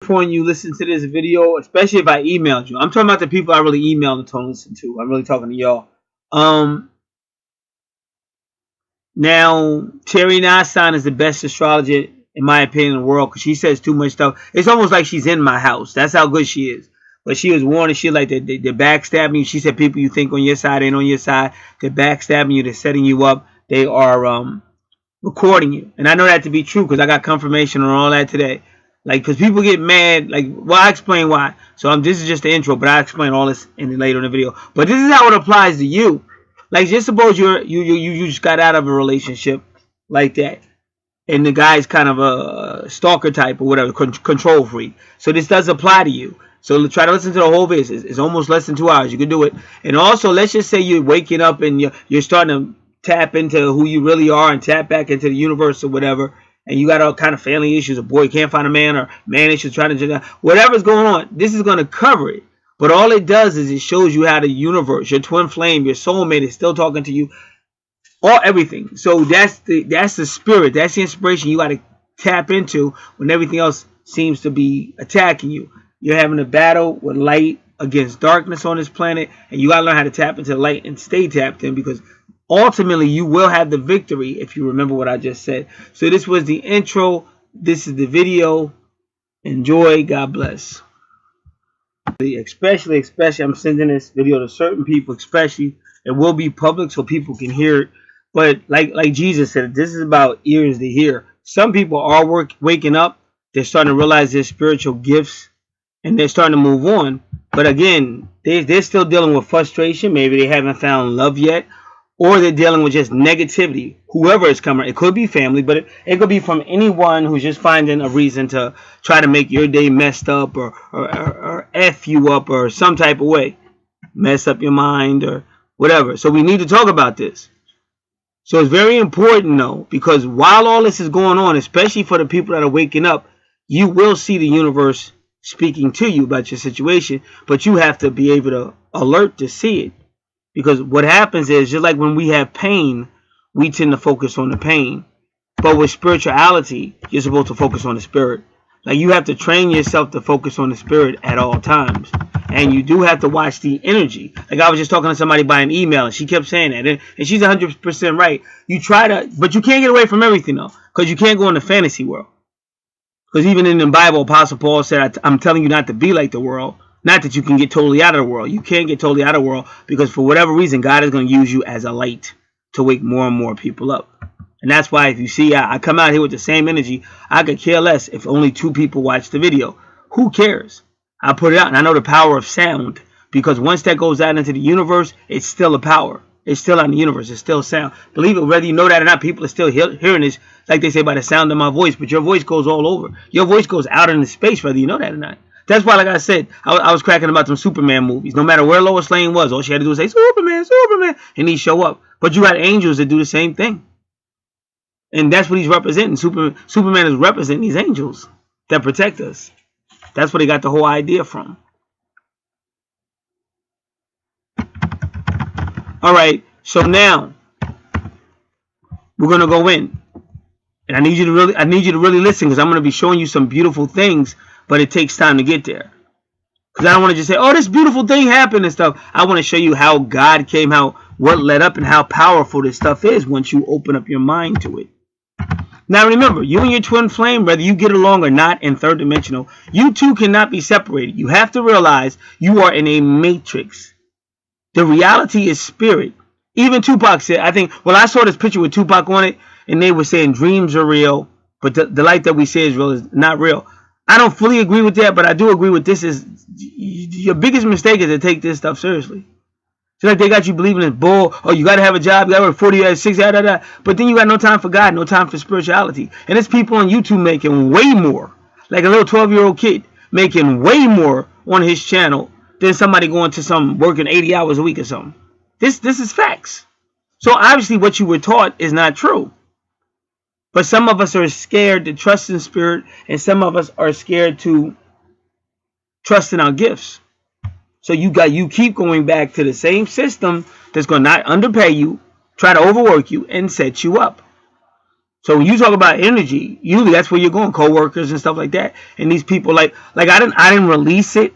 important you listen to this video, especially if I emailed you. I'm talking about the people I really emailed and told to listen to. I'm really talking to y'all. Now, Terry Nassan is the best astrologer, in my opinion, in the world, because she says too much stuff. It's almost like she's in my house. That's how good she is. But she was warning shit like they're backstabbing you. She said people you think on your side ain't on your side. They're backstabbing you. They're setting you up. They are recording you. And I know that to be true because I got confirmation on all that today. Like, because people get mad. Like, well, I explain why. So this is just the intro, but I explain all this later in the video. But this is how it applies to you. Like, just suppose you just got out of a relationship like that, and the guy's kind of a stalker type or whatever, control freak. So this does apply to you. So try to listen to the whole video. It's almost less than 2 hours. You can do it. And also, let's just say you're waking up and you're starting to tap into who you really are and tap back into the universe or whatever. And you got all kind of family issues. A boy can't find a man, or man issues trying to whatever's going on. This is going to cover it. But all it does is it shows you how the universe, your twin flame, your soulmate is still talking to you. Everything. So that's the spirit. That's the inspiration you got to tap into when everything else seems to be attacking you. You're having a battle with light against darkness on this planet, and you got to learn how to tap into light and stay tapped in, because ultimately you will have the victory if you remember what I just said. So this was the intro. This is the video. Enjoy. God bless. Especially I'm sending this video to certain people, especially it will be public so people can hear it. But like Jesus said, this is about ears to hear. Some people are waking up. They're starting to realize their spiritual gifts, and they're starting to move on. But again, they're still dealing with frustration. Maybe they haven't found love yet, or they're dealing with just negativity. Whoever is coming, it could be family, but it could be from anyone who's just finding a reason to try to make your day messed up, or F you up, or some type of way. Mess up your mind, or whatever. So we need to talk about this. So it's very important, though, because while all this is going on, especially for the people that are waking up, you will see the universe speaking to you about your situation, but you have to be able to alert to see it. Because what happens is, just like when we have pain, we tend to focus on the pain. But with spirituality, you're supposed to focus on the spirit. Like, you have to train yourself to focus on the spirit at all times. And you do have to watch the energy. Like, I was just talking to somebody by an email, and she kept saying that. And she's 100% right. You try to, but you can't get away from everything, though. Because you can't go in the fantasy world. Because even in the Bible, Apostle Paul said, I'm telling you not to be like the world. Not that you can get totally out of the world. You can't get totally out of the world, because for whatever reason, God is going to use you as a light to wake more and more people up. And that's why if you see I come out here with the same energy, I could care less if only 2 people watch the video. Who cares? I put it out, and I know the power of sound, because once that goes out into the universe, it's still a power. It's still out in the universe. It's still sound. Believe it, whether you know that or not, people are still hearing this, like they say, by the sound of my voice. But your voice goes all over. Your voice goes out into space, whether you know that or not. That's why, like I said, I was cracking about them Superman movies. No matter where Lois Lane was, all she had to do was say, Superman, Superman, and he'd show up. But you got angels that do the same thing. And that's what he's representing. Superman is representing these angels that protect us. That's where they got the whole idea from. All right, so now we're gonna go in, and I need you to really listen, because I'm gonna be showing you some beautiful things, but it takes time to get there. Because I don't want to just say, oh, this beautiful thing happened and stuff. I want to show you how God came, what led up, and how powerful this stuff is once you open up your mind to it. Now remember, you and your twin flame, whether you get along or not in third dimensional, you two cannot be separated. You have to realize you are in a matrix. The reality is spirit. Even Tupac said, I think, well, I saw this picture with Tupac on it, and they were saying dreams are real, but the light that we say is real is not real. I don't fully agree with that, but I do agree with this. Is your biggest mistake is to take this stuff seriously. Just like they got you believing in bull. Oh, you got to have a job. You got to work 40 hours, 60 hours, but then you got no time for God, no time for spirituality. And there's people on YouTube making way more, like a little 12-year-old kid making way more on his channel than somebody going to some working 80 hours a week or something. This is facts. So obviously what you were taught is not true. But some of us are scared to trust in spirit, and some of us are scared to trust in our gifts. So you keep going back to the same system that's going to not underpay you, try to overwork you, and set you up. So when you talk about energy, usually that's where you're going, coworkers and stuff like that. And these people like I didn't release it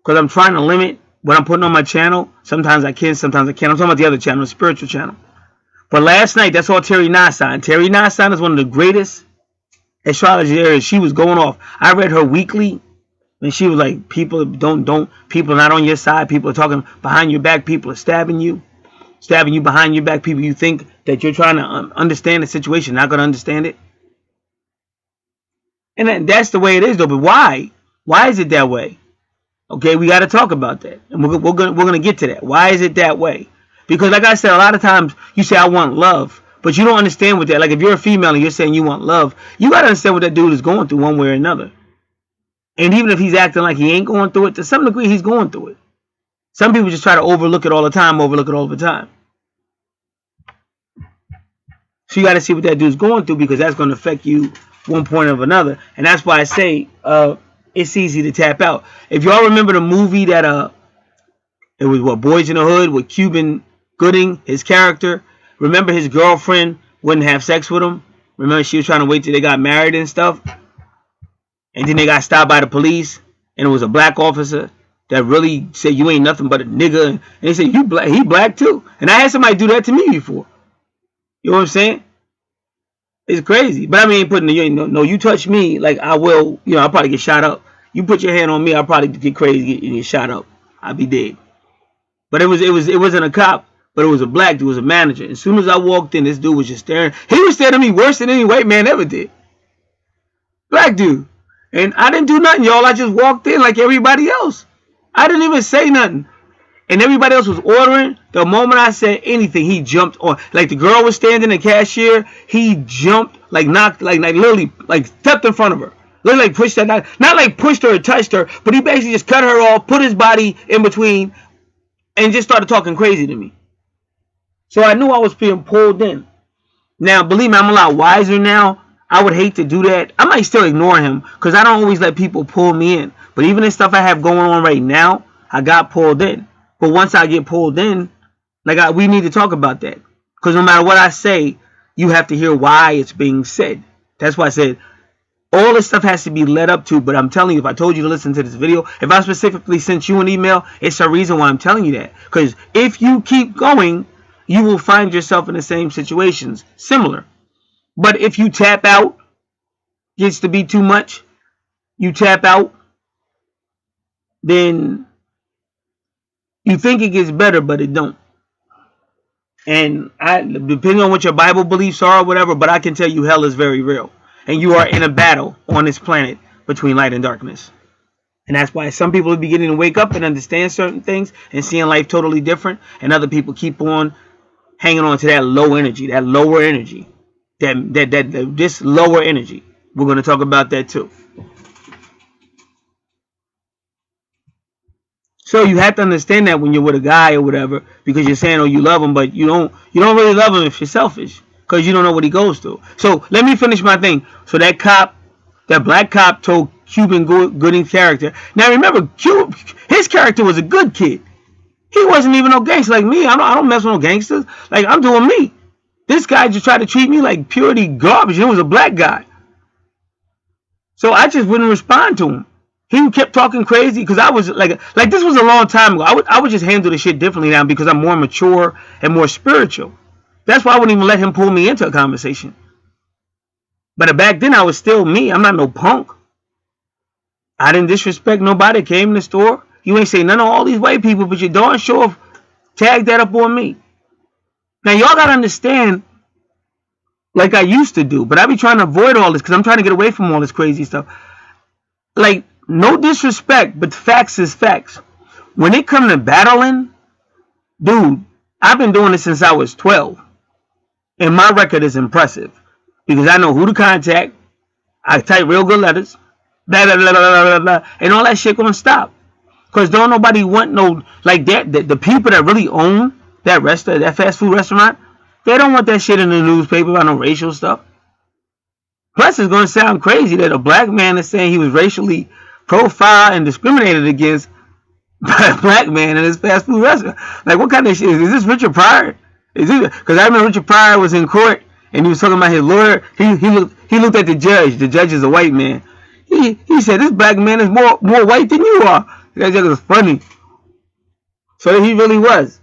because I'm trying to limit what I'm putting on my channel. Sometimes I can, sometimes I can't. I'm talking about the other channel, the spiritual channel. But last night, that's all Terry Nassan. Terry Nassan is one of the greatest astrology areas. She was going off. I read her weekly, and she was like, people people are not on your side. People are talking behind your back. People are stabbing you behind your back. People you think that you're trying to understand the situation, not going to understand it. And that's the way it is, though. But why? Why is it that way? Okay, we got to talk about that, and we're gonna get to that. Why is it that way? Because, like I said, a lot of times you say I want love, but you don't understand what that. Like if you're a female and you're saying you want love, you got to understand what that dude is going through one way or another. And even if he's acting like he ain't going through it, to some degree he's going through it. Some people just try to overlook it all the time. So you got to see what that dude's going through, because that's going to affect you one point or another. And that's why I say it's easy to tap out. If y'all remember the movie that it was what, Boys in the Hood, with Cuban Gooding, his character. Remember his girlfriend wouldn't have sex with him. Remember she was trying to wait till they got married and stuff. And then they got stopped by the police, and it was a black officer that really said you ain't nothing but a nigga. And they said you black, he black too. And I had somebody do that to me before. You know what I'm saying? It's crazy. But I mean, putting you touch me, like I will, I'll probably get shot up. You put your hand on me, I'll probably get crazy and get shot up. I'll be dead. But it wasn't a cop, but it was a black dude, it was a manager. As soon as I walked in, this dude was just staring. He was staring at me worse than any white man ever did. Black dude. And I didn't do nothing, y'all. I just walked in like everybody else. I didn't even say nothing. And everybody else was ordering. The moment I said anything, he jumped on. Like the girl was standing, the cashier, he jumped, like knocked, like literally, like stepped in front of her. Literally like pushed her, not like pushed her or touched her, but he basically just cut her off, put his body in between, and just started talking crazy to me. So I knew I was being pulled in. Now, believe me, I'm a lot wiser now. I would hate to do that. I might still ignore him because I don't always let people pull me in. But even the stuff I have going on right now, I got pulled in. But once I get pulled in, we need to talk about that. Because no matter what I say, you have to hear why it's being said. That's why I said all this stuff has to be led up to. But I'm telling you, if I told you to listen to this video, if I specifically sent you an email, it's a reason why I'm telling you that. Because if you keep going, you will find yourself in the same situations, similar. But if you tap out, gets to be too much, you tap out, then you think it gets better, but it don't. And depending on what your Bible beliefs are or whatever, but I can tell you hell is very real. And you are in a battle on this planet between light and darkness. And that's why some people are beginning to wake up and understand certain things and seeing life totally different. And other people keep on hanging on to that low energy, that lower energy. This lower energy. We're going to talk about that too. So you have to understand that when you're with a guy or whatever, because you're saying, oh, you love him, but you don't really love him if you're selfish, because you don't know what he goes through. So let me finish my thing. So that black cop told Cuban Gooding's character. Now remember, his character was a good kid. He wasn't even no gangster like me. I don't mess with no gangsters. Like, I'm doing me. This guy just tried to treat me like purity garbage. It was a black guy. So I just wouldn't respond to him. He kept talking crazy because I was like this was a long time ago. I would just handle the shit differently now because I'm more mature and more spiritual. That's why I wouldn't even let him pull me into a conversation. But back then I was still me. I'm not no punk. I didn't disrespect nobody. Came in the store. You ain't say none of all these white people, but you darn sure tagged that up on me. Now y'all gotta understand, like I used to do, but I be trying to avoid all this because I'm trying to get away from all this crazy stuff. Like, no disrespect, but facts is facts. When it comes to battling, dude, I've been doing this since I was 12. And my record is impressive. Because I know who to contact. I type real good letters. Blah, blah, blah, blah, blah, blah, and all that shit gonna stop. Because don't nobody want no, like that, the people that really own that fast food restaurant, they don't want that shit in the newspaper about no racial stuff. Plus, it's going to sound crazy that a black man is saying he was racially profiled and discriminated against by a black man in his fast food restaurant. Like, what kind of shit? Is this Richard Pryor? Because I remember Richard Pryor was in court and he was talking about his lawyer. He looked at the judge. The judge is a white man. He said, this black man is more white than you are. That judge was funny. So he really was.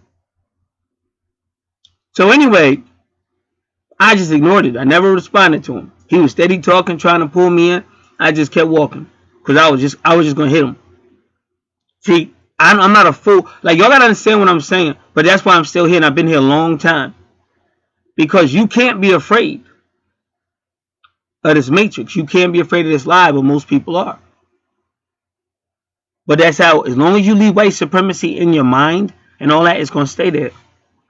So anyway, I just ignored it. I never responded to him. He was steady talking, trying to pull me in. I just kept walking because I was just gonna hit him. See, I'm not a fool. Like, y'all gotta understand what I'm saying. But that's why I'm still here, and I've been here a long time. Because you can't be afraid of this matrix. You can't be afraid of this lie, but most people are. But that's how, as long as you leave white supremacy in your mind and all that, it's gonna stay there.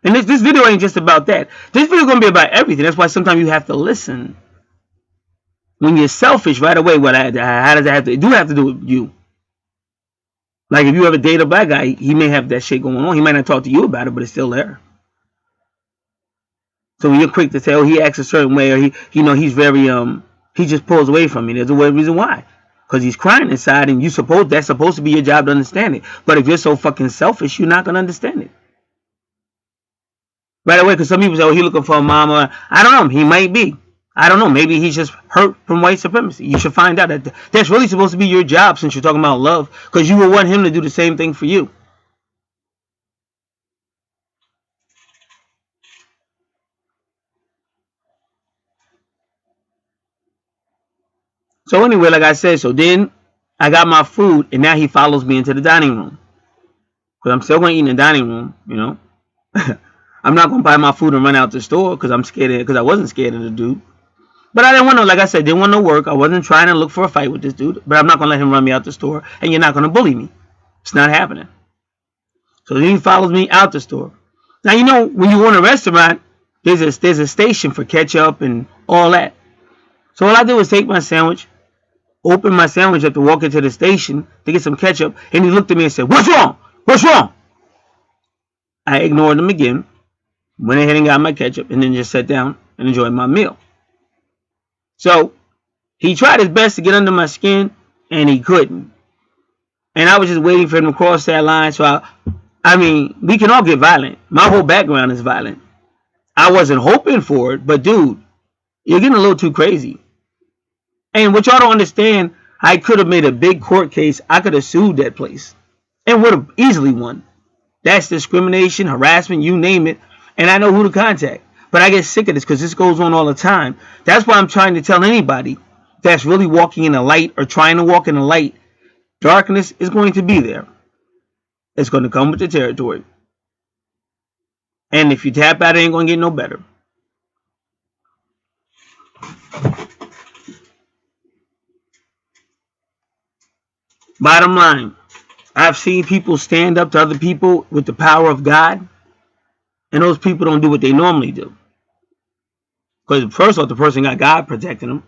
And this video ain't just about that. This video is gonna be about everything. That's why sometimes you have to listen. When you're selfish right away, how does that have to? It do have to do with you. Like, if you ever date a black guy, he may have that shit going on. He might not talk to you about it, but it's still there. So when you're quick to say, oh, he acts a certain way, or he's very he just pulls away from me. There's a reason why. Because he's crying inside, and that's supposed to be your job to understand it. But if you're so fucking selfish, you're not gonna understand it right away. Because some people say, oh, he's looking for a mama. I don't know. He might be. I don't know. Maybe he's just hurt from white supremacy. You should find out that that's really supposed to be your job, since you're talking about love, because you would want him to do the same thing for you. So anyway, like I said, so then I got my food, and now he follows me into the dining room. Because I'm still going to eat in the dining room, you know. I'm not going to buy my food and run out the store because I'm scared of it, because I wasn't scared of the dude. But I didn't want to, like I said, didn't want no work. I wasn't trying to look for a fight with this dude. But I'm not going to let him run me out the store, and you're not going to bully me. It's not happening. So then he follows me out the store. Now, you know, when you go in a restaurant, there's a station for ketchup and all that. So all I did was take my sandwich, open my sandwich up to walk into the station to get some ketchup, and he looked at me and said, "What's wrong? What's wrong?" I ignored him again, went ahead and got my ketchup, and then just sat down and enjoyed my meal. So he tried his best to get under my skin, and he couldn't. And I was just waiting for him to cross that line. So I mean, we can all get violent. My whole background is violent. I wasn't hoping for it, but dude, you're getting a little too crazy. And what y'all don't understand, I could have made a big court case. I could have sued that place and would have easily won. That's discrimination, harassment, you name it. And I know who to contact. But I get sick of this because this goes on all the time. That's why I'm trying to tell anybody that's really walking in the light or trying to walk in the light, darkness is going to be there. It's going to come with the territory. And if you tap out, it ain't going to get no better. Bottom line, I've seen people stand up to other people with the power of God, and those people don't do what they normally do. Because first off, the person got God protecting them.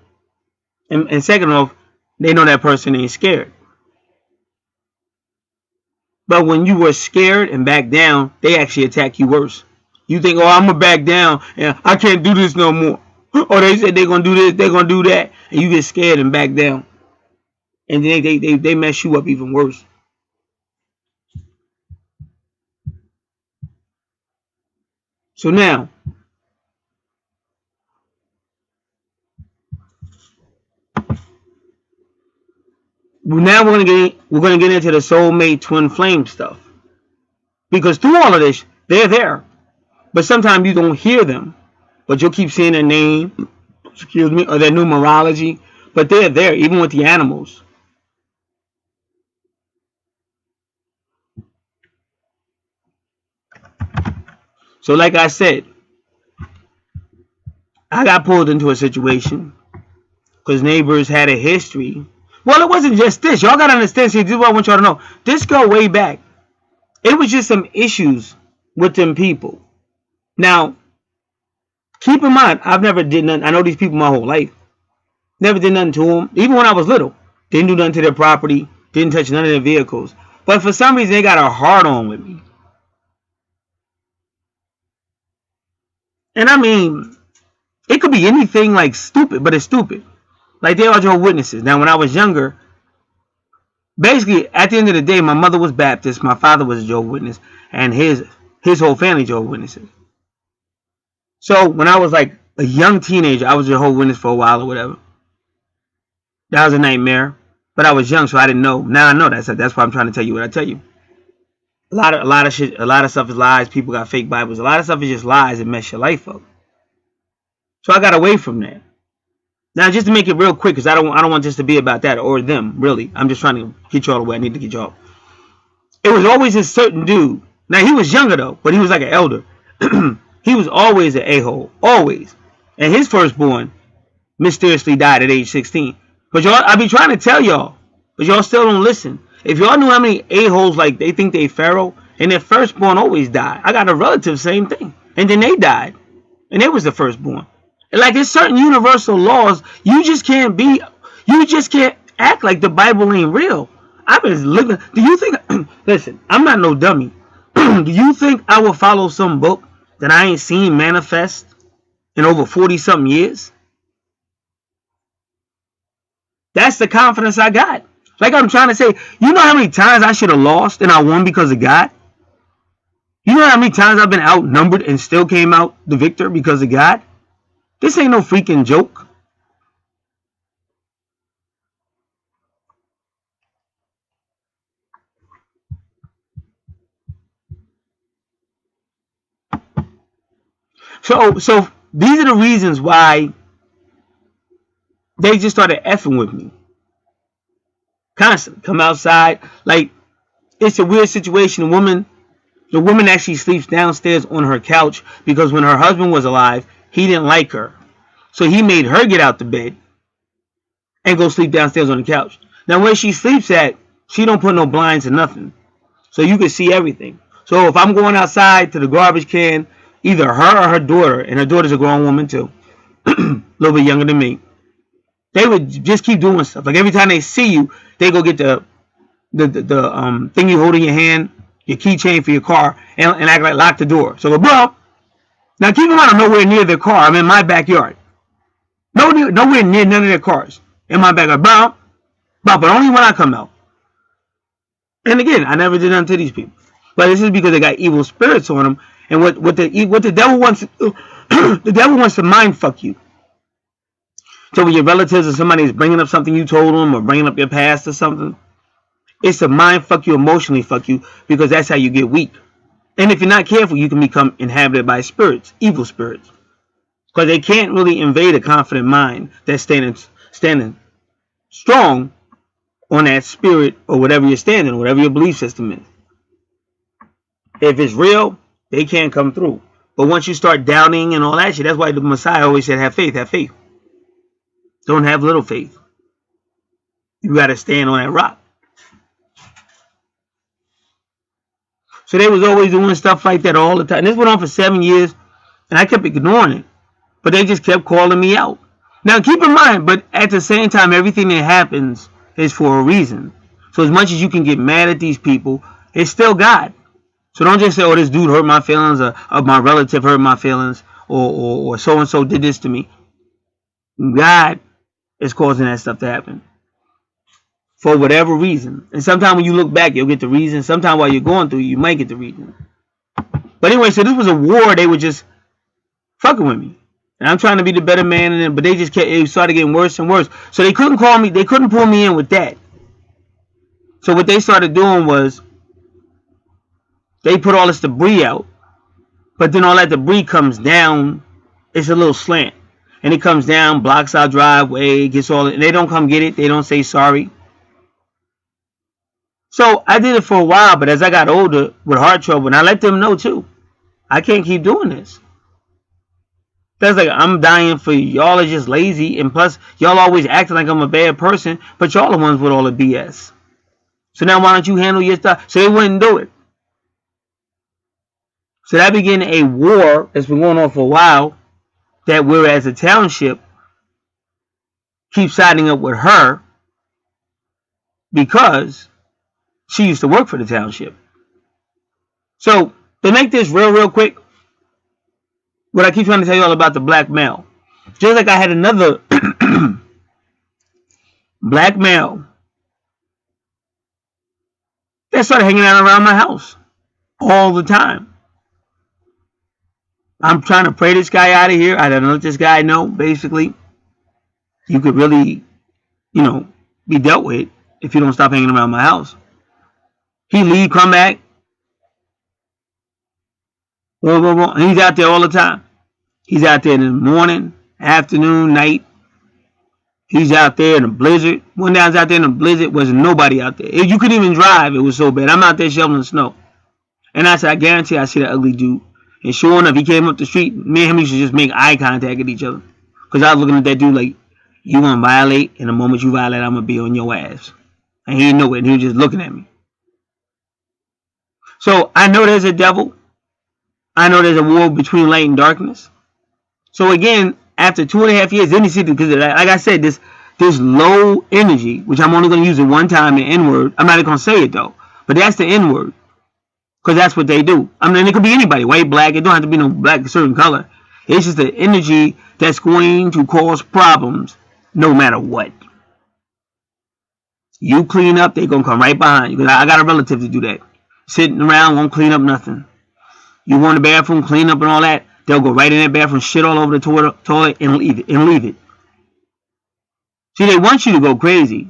And second off, they know that person ain't scared. But when you were scared and back down, they actually attack you worse. You think, oh, I'm going to back down, and I can't do this no more. Or they said they're going to do this, they're going to do that, and you get scared and back down. And then they mess you up even worse. So now we're gonna get into the soulmate twin flame stuff, because through all of this, they're there, but sometimes you don't hear them, but you'll keep seeing their name, excuse me, or their numerology, but they're there even with the animals. So like I said, I got pulled into a situation because neighbors had a history. Well, it wasn't just this. Y'all gotta understand. See, this is what I want y'all to know. This go way back. It was just some issues with them people. Now, keep in mind, I've never did nothing. I know these people my whole life. Never did nothing to them. Even when I was little, didn't do nothing to their property. Didn't touch none of their vehicles. But for some reason, they got a hard on with me. And I mean, it could be anything like stupid, but it's stupid. Like, they are Jehovah's Witnesses. Now, when I was younger, basically, at the end of the day, my mother was Baptist, my father was a Jehovah's Witness, and his whole family Jehovah's Witnesses. So when I was like a young teenager. I was a Jehovah's Witness for a while or whatever. That was a nightmare. But I was young, so I didn't know. Now I know that. So that's why I'm trying to tell you what I tell you. A lot of shit. A lot of stuff is lies. People got fake Bibles. A lot of stuff is just lies that mess your life up. So I got away from that. Now, just to make it real quick, because I don't want this to be about that or them. Really, I'm just trying to get y'all the way I need to get y'all. It was always a certain dude. Now he was younger though, but he was like an elder. He was always an a-hole, always. And his firstborn mysteriously died at age 16. But y'all, I be trying to tell y'all, but y'all still don't listen. If y'all knew how many a-holes like they think they Pharaoh, and their firstborn always died. I got a relative, same thing, and then they died, and they was the firstborn. And like it's certain universal laws, you just can't act like the Bible ain't real. I've been looking. Do you think? Listen, I'm not no dummy. Do you think I will follow some book that I ain't seen manifest in over 40 something years? That's the confidence I got. Like I'm trying to say, you know how many times I should have lost and I won because of God? You know how many times I've been outnumbered and still came out the victor because of God? This ain't no freaking joke. So these are the reasons why they just started effing with me. Constantly. Come outside. Like, it's a weird situation. The woman actually sleeps downstairs on her couch because when her husband was alive, he didn't like her. So he made her get out the bed and go sleep downstairs on the couch. Now where she sleeps at, she don't put no blinds or nothing. So you can see everything. So if I'm going outside to the garbage can, either her or her daughter, and her daughter's a grown woman too, a little bit younger than me, they would just keep doing stuff. Like every time they see you, they go get the thing you hold in your hand, your keychain for your car, and act like lock the door. So go, bro. Now keep in mind, I'm nowhere near their car. I'm in my backyard. Nowhere near none of their cars. In my backyard, bro. But only when I come out. And again, I never did nothing to these people. But this is because they got evil spirits on them. And what the devil wants, the devil wants to mind fuck you. So when your relatives or somebody is bringing up something you told them or bringing up your past or something, it's to mind fuck you, emotionally fuck you, because that's how you get weak. And if you're not careful, you can become inhabited by spirits, evil spirits. Because they can't really invade a confident mind that's standing strong on that spirit or whatever you're standing, whatever your belief system is. If it's real, they can't come through. But once you start doubting and all that shit, that's why the Messiah always said, have faith, have faith. Don't have little faith. You got to stand on that rock. So they was always doing stuff like that all the time. And this went on for 7 years, and I kept ignoring it. But they just kept calling me out. Now, keep in mind, but at the same time, everything that happens is for a reason. So as much as you can get mad at these people, it's still God. So don't just say, oh, this dude hurt my feelings, or my relative hurt my feelings, or so-and-so did this to me. God is causing that stuff to happen for whatever reason. And sometimes when you look back, you'll get the reason. Sometimes while you're going through, you might get the reason. But anyway, so this was a war. They were just fucking with me. And I'm trying to be the better man, but it started getting worse and worse. So they couldn't call me, they couldn't pull me in with that. So what they started doing was they put all this debris out, but then all that debris comes down. It's a little slant, and it comes down, blocks our driveway, gets all it. And they don't come get it. They don't say sorry. So I did it for a while, but as I got older with heart trouble, and I let them know too, I can't keep doing this. That's like I'm dying for you. Y'all are just lazy, and plus y'all always acting like I'm a bad person, but y'all the ones with all the BS. So now why don't you handle your stuff? So they wouldn't do it. So that began a war that's been going on for a while. That we're as a township keep siding up with her because she used to work for the township. So to make this real quick, what I keep trying to tell you all about the black male. Just like I had another black male that started hanging out around my house all the time. I'm trying to pray this guy out of here. I don't let this guy know. Basically, you could really, you know, be dealt with if you don't stop hanging around my house. He leave, come back, boom, boom, boom. And he's out there all the time. He's out there in the morning, afternoon, night. He's out there in a blizzard. One day I was out there in a blizzard, wasn't nobody out there. You couldn't even drive. It was so bad. I'm out there shoveling snow. And I said, I guarantee I see that ugly dude. And sure enough, he came up the street. Me and him used to just make eye contact at each other. Because I was looking at that dude like, you want to violate? And the moment you violate, I'm going to be on your ass. And he didn't know it. And he was just looking at me. So I know there's a devil. I know there's a war between light and darkness. So again, after 2.5 years, then you see, because like I said, this low energy, which I'm only going to use it one time, the N word. I'm not even going to say it though, but that's the N word, because that's what they do. I mean, it could be anybody, white, black. It don't have to be no black, a certain color. It's just the energy that's going to cause problems, no matter what. You clean up, they're gonna come right behind you. Because I got a relative to do that. Sitting around, won't clean up nothing. You go in the bathroom, clean up and all that. They'll go right in that bathroom, shit all over the toilet, and leave it. See, they want you to go crazy.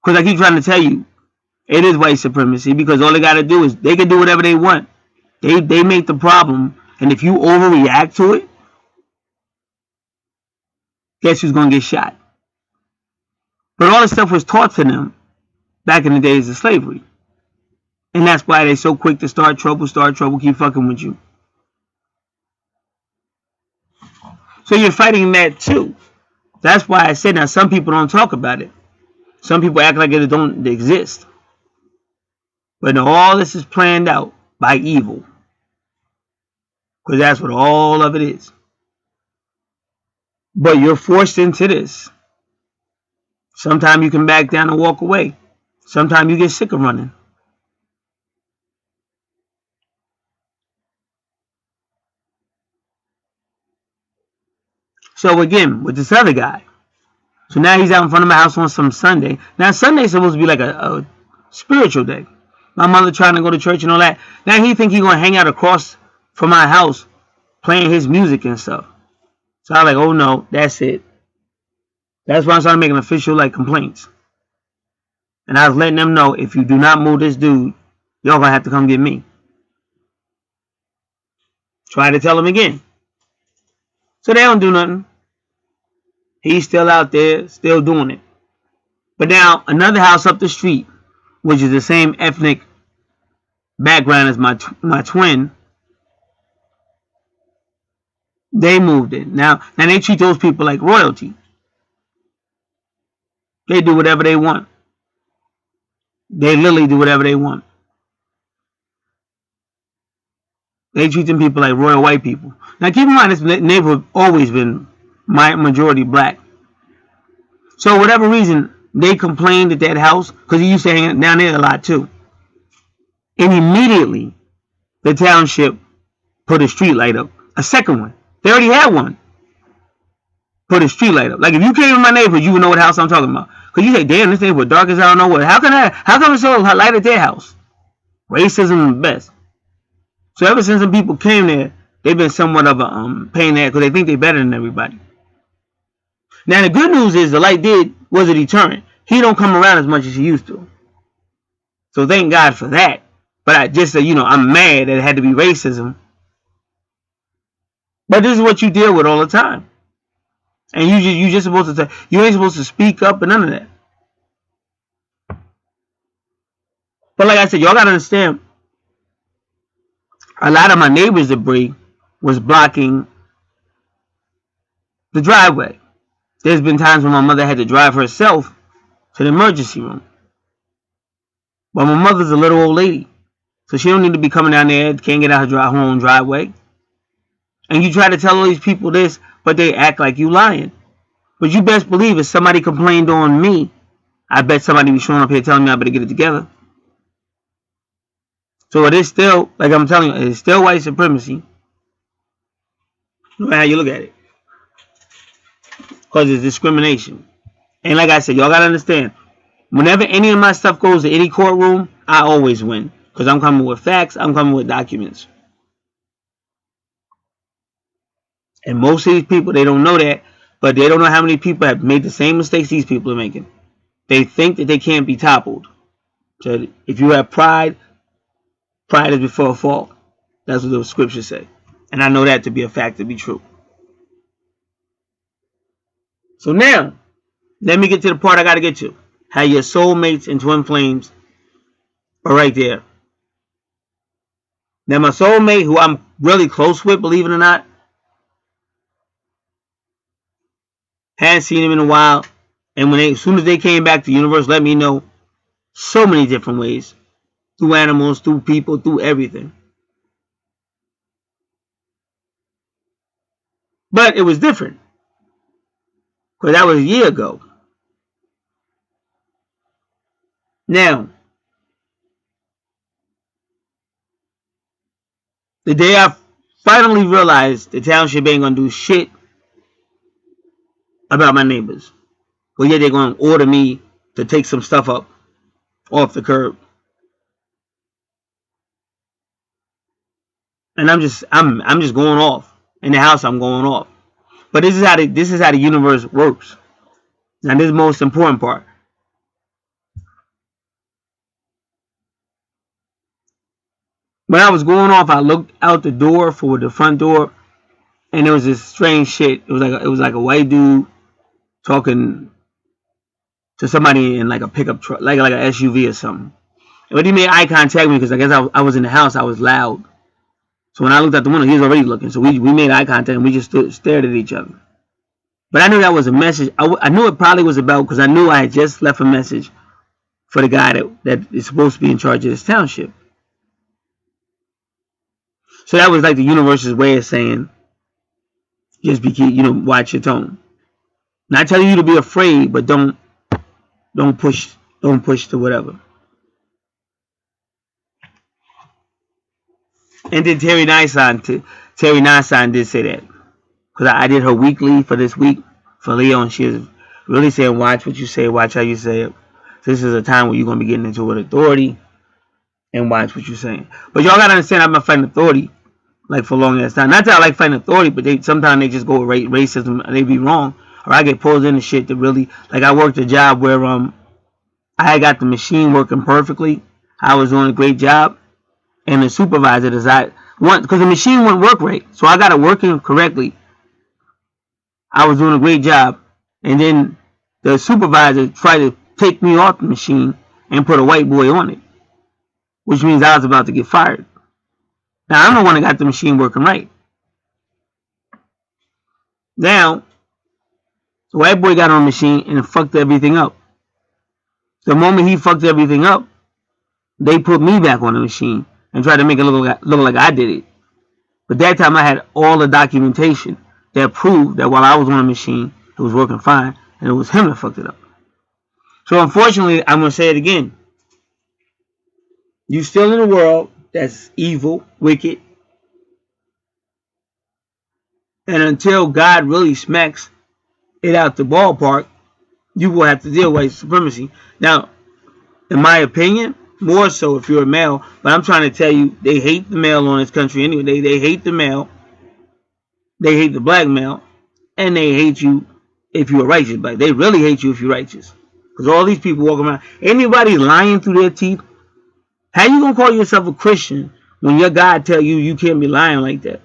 Because I keep trying to tell you, it is white supremacy. Because all they got to do is, they can do whatever they want. They make the problem. And if you overreact to it, guess who's going to get shot? But all this stuff was taught to them back in the days of slavery. And that's why they're so quick to start trouble, keep fucking with you. So you're fighting that too. That's why I said, now some people don't talk about it. Some people act like it don't exist. But no, all this is planned out by evil. Because that's what all of it is. But you're forced into this. Sometimes you can back down and walk away. Sometimes you get sick of running. So again, with this other guy. So now he's out in front of my house on some Sunday. Now Sunday's supposed to be like a spiritual day. My mother trying to go to church and all that. Now he think he gonna hang out across from my house playing his music and stuff. So I was like, oh no, that's it. That's why I'm starting making official like complaints. And I was letting them know, if you do not move this dude, y'all gonna have to come get me. Try to tell him again. So they don't do nothing. He's still out there, still doing it. But now another house up the street, which is the same ethnic background as my twin, they moved in. Now they treat those people like royalty. They do whatever they want. They literally do whatever they want. They treat them people like royal white people. Now keep in mind, this neighborhood always been majority black. So whatever reason, they complained at that house, because he used to hang down there a lot too. And immediately, the township put a street light up. A second one. They already had one. Put a street light up. Like if you came in my neighborhood, you would know what house I'm talking about. Because you say, damn, this neighborhood dark as I don't know what. How come it's so light at their house? Racism is the best. So ever since some people came there, they've been somewhat of a pain there, because they think they're better than everybody. Now the good news is the light was a deterrent. He don't come around as much as he used to. So thank God for that. But I just said, I'm mad that it had to be racism. But this is what you deal with all the time. And you just supposed to you ain't supposed to speak up and none of that. But like I said, y'all gotta understand, a lot of my neighbors' debris was blocking the driveway. There's been times when my mother had to drive herself to the emergency room. But my mother's a little old lady, so she don't need to be coming down there, can't get out her own driveway. And you try to tell all these people this, but they act like you lying. But you best believe if somebody complained on me, I bet somebody be showing up here telling me I better get it together. So it is still, like I'm telling you, it's still white supremacy. No matter how you look at it. Because it's discrimination. And like I said, y'all gotta understand, whenever any of my stuff goes to any courtroom, I always win. Because I'm coming with facts, I'm coming with documents. And most of these people, they don't know that, but they don't know how many people have made the same mistakes these people are making. They think that they can't be toppled. So if you have pride, pride is before a fall. That's what the scriptures say. And I know that to be a fact, to be true. So now, let me get to the part I got to get to. How your soulmates and twin flames are right there. Now, my soulmate, who I'm really close with, believe it or not, hadn't seen him in a while. And as soon as they came back, the universe let me know so many different ways. Through animals, through people, through everything. But it was different. Because that was a year ago. Now, the day I finally realized the township ain't gonna do shit about my neighbors. Well, yeah, they're gonna order me to take some stuff up off the curb. And I'm just going off. In the house I'm going off. But this is how the universe works. Now this is the most important part. When I was going off, I looked out the door for the front door, and there was this strange shit. It was like a white dude talking to somebody in like a pickup truck, like an SUV or something. But he made eye contact with me because I guess I was in the house. I was loud. So when I looked out the window, he was already looking. So we made eye contact and we just stared at each other. But I knew that was a message. I knew it probably was about, because I knew I had just left a message for the guy that is supposed to be in charge of this township. So that was like the universe's way of saying, just watch your tone. Not telling you to be afraid, but don't push to whatever. And then Terry Nyson did say that, because I did her weekly for this week for Leo, and she is really saying, watch what you say, watch how you say it. This is a time where you're gonna be getting into with authority, and watch what you're saying. But y'all gotta understand, I've been fighting authority like for a long ass time. Not that I like fighting authority, but sometimes they just go with racism and they be wrong, or I get pulled into shit that really, like I worked a job where I had got the machine working perfectly. I was doing a great job, and the supervisor decided because the machine wouldn't work right, so I got it working correctly. I was doing a great job, and then the supervisor tried to take me off the machine and put a white boy on it, which means I was about to get fired. Now I'm the one that got the machine working right. Now the white boy got on the machine and fucked everything up. The moment he fucked everything up, they put me back on the machine and tried to make it look like I did it. But that time I had all the documentation that proved that while I was on the machine, it was working fine, and it was him that fucked it up. So unfortunately, I'm going to say it again. You still in a world that's evil, wicked, and until God really smacks it out the ballpark, you will have to deal with white supremacy. Now, in my opinion, more so if you're a male, but I'm trying to tell you, they hate the male on this country anyway. They hate the male. They hate the black male. And they hate you if you're righteous. But they really hate you if you're righteous. Because all these people walking around, anybody lying through their teeth, how you going to call yourself a Christian when your God tell you you can't be lying like that?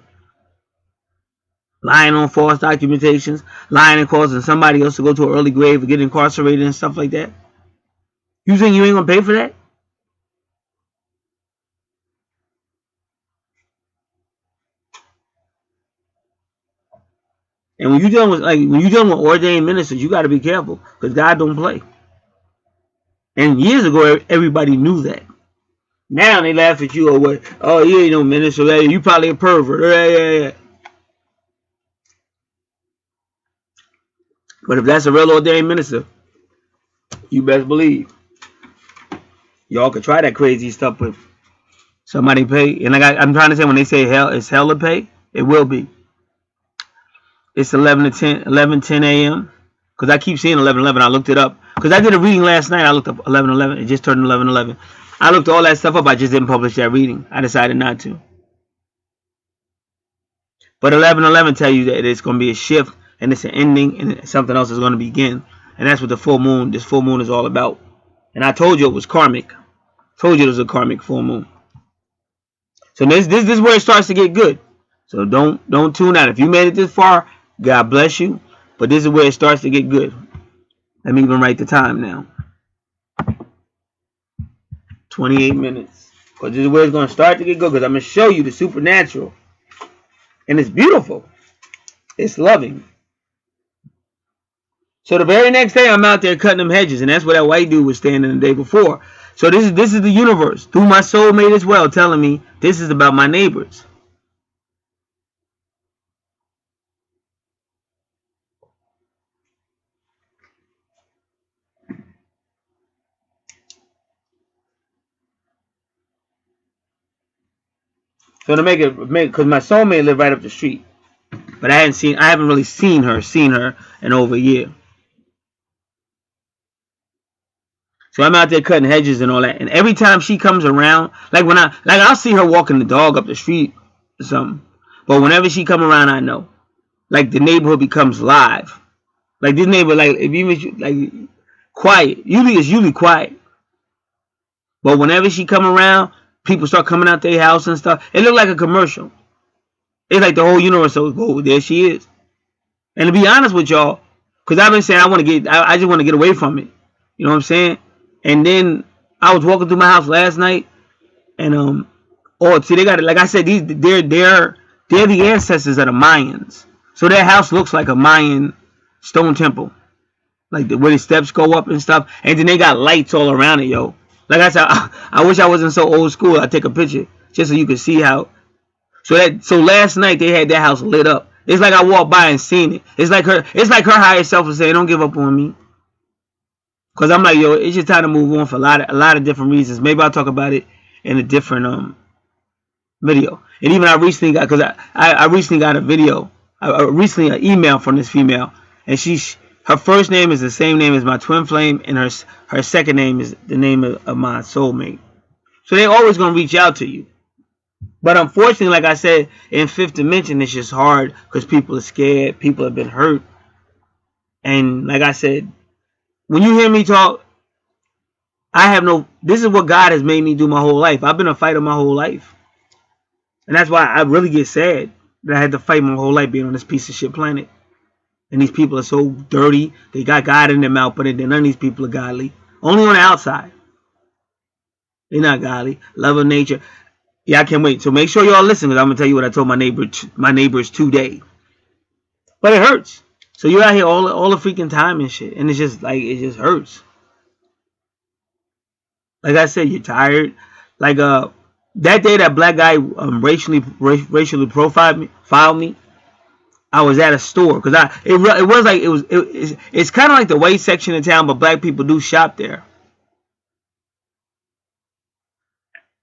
Lying on false documentations, lying and causing somebody else to go to an early grave or get incarcerated and stuff like that. You think you ain't going to pay for that? And when you're dealing with ordained ministers, you got to be careful because God don't play. And years ago, everybody knew that. Now they laugh at you or what? Oh, you ain't no minister. You probably a pervert. But if that's a real ordained minister, you best believe y'all could try that crazy stuff with somebody pay. And I'm trying to say, when they say hell, it's hell to pay. It will be. It's 11:10 a.m. Because I keep seeing 11:11. I looked it up. Because I did a reading last night. I looked up 11:11. It just turned 11:11. I looked all that stuff up. I just didn't publish that reading. I decided not to. But 11:11 tell you that it's going to be a shift and it's an ending and something else is going to begin. And that's what this full moon is all about. And I told you it was karmic. Told you it was a karmic full moon. So this is where it starts to get good. So don't tune out. If you made it this far, God bless you. But this is where it starts to get good. Let me even write the time now. 28 minutes. Because this is where it's going to start to get good. Because I'm going to show you the supernatural. And it's beautiful. It's loving. So the very next day, I'm out there cutting them hedges. And that's where that white dude was standing the day before. So this is the universe, through my soulmate as well, telling me this is about my neighbors. So to make because my soulmate lived right up the street, but I haven't really seen her in over a year. So I'm out there cutting hedges and all that. And every time she comes around, I'll see her walking the dog up the street or something. But whenever she come around, I know. Like the neighborhood becomes live. Like this neighborhood, like if even like quiet. Usually quiet. But whenever she come around, people start coming out their house and stuff. It look like a commercial. It's like the whole universe. So, oh, there she is. And to be honest with y'all, because I've been saying I just want to get away from it. You know what I'm saying? And then I was walking through my house last night, and see, they got it. Like I said, they're the ancestors of the Mayans. So their house looks like a Mayan stone temple, like where the steps go up and stuff. And then they got lights all around it, yo. Like I said, I wish I wasn't so old school. I'd take a picture just so you could see how. So last night they had that house lit up. It's like I walked by and seen it. It's like her higher self was saying, "Don't give up on me." Cause I'm like, yo, it's just time to move on for a lot of different reasons. Maybe I'll talk about it in a different video. And even I recently got, cause I recently got a video, recently an email from this female, and her first name is the same name as my twin flame, and her second name is the name of my soulmate. So they're always gonna reach out to you. But unfortunately, like I said, in fifth dimension, it's just hard because people are scared, people have been hurt, and like I said, when you hear me talk, this is what God has made me do my whole life. I've been a fighter my whole life. And that's why I really get sad that I had to fight my whole life being on this piece of shit planet. And these people are so dirty. They got God in their mouth, but none of these people are godly. Only on the outside. They're not godly. Love of nature. Yeah, I can't wait. So make sure y'all listen, because I'm going to tell you what I told my neighbors today. But it hurts. So you're out here all the freaking time and shit. And it's just like, it just hurts. Like I said, you're tired. Like that day that black guy racially profiled me. I was at a store because it's kind of like the white section of town, but black people do shop there.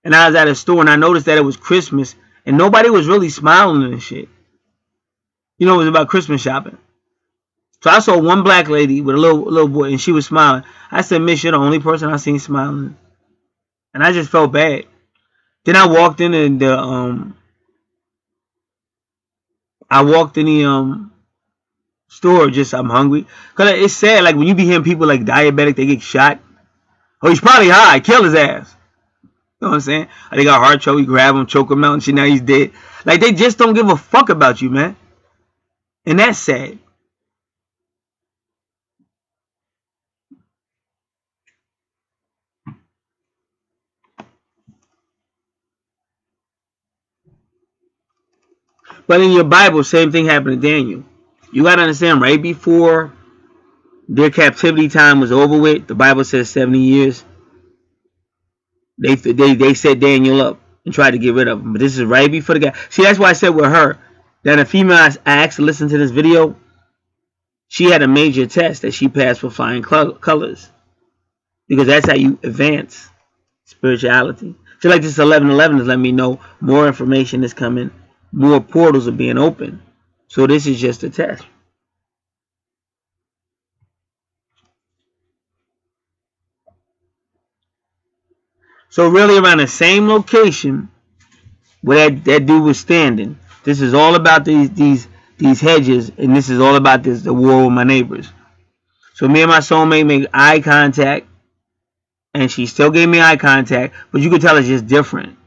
And I was at a store and I noticed that it was Christmas and nobody was really smiling and shit. You know, it was about Christmas shopping. So I saw one black lady with a little boy and she was smiling. I said, "Miss, you're the only person I seen smiling." And I just felt bad. Then I walked in and store, just I'm hungry. Cause it's sad, like when you be hearing people like diabetic, they get shot. Oh, he's probably high, kill his ass. You know what I'm saying? Or they got heart choke, you grab him, choke him out, and shit, now he's dead. Like they just don't give a fuck about you, man. And that's sad. But in your Bible, same thing happened to Daniel. You gotta understand, right before their captivity time was over with, the Bible says 70 years. They set Daniel up and tried to get rid of him. But this is right before the guy. See, that's why I said with her that a female I asked to listen to this video, she had a major test that she passed for flying colors. Because that's how you advance spirituality. So like this 11:11 is letting me know more information is coming, more portals are being opened. So this is just a test. So really around the same location where that dude was standing, This is all about these hedges, and this is all about the war with my neighbors. So me and my soulmate make eye contact, and she still gave me eye contact, but you could tell it's just different.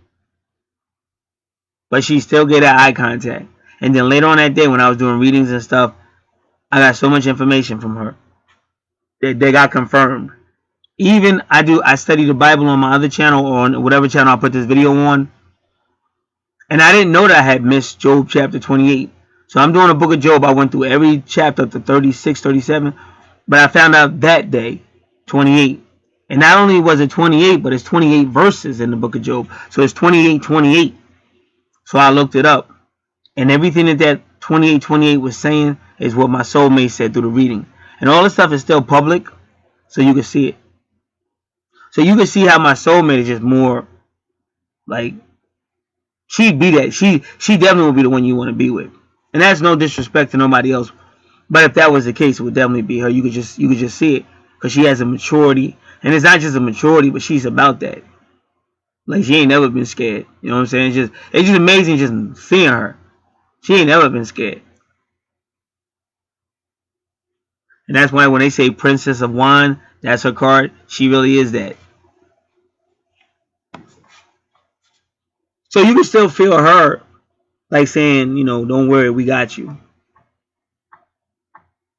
But she still gave that eye contact. And then later on that day, when I was doing readings and stuff, I got so much information from her. They got confirmed. Even I study the Bible on my other channel or on whatever channel I put this video on, and I didn't know that I had missed Job chapter 28. So I'm doing the book of Job. I went through every chapter up to 36, 37, but I found out that day 28. And not only was it 28, but it's 28 verses in the book of Job. So it's 28, 28. So I looked it up, and everything that 28, 28 was saying is what my soulmate said through the reading. And all this stuff is still public, so you can see it. So you can see how my soulmate is just more like, she'd be that. She definitely would be the one you want to be with. And that's no disrespect to nobody else. But if that was the case, it would definitely be her. You could just see it. Because she has a maturity. And it's not just a maturity, but she's about that. Like, she ain't never been scared. You know what I'm saying? It's just amazing just seeing her. She ain't never been scared. And that's why when they say Princess of Wine, that's her card. She really is that. So you can still feel her, like saying, you know, don't worry, we got you.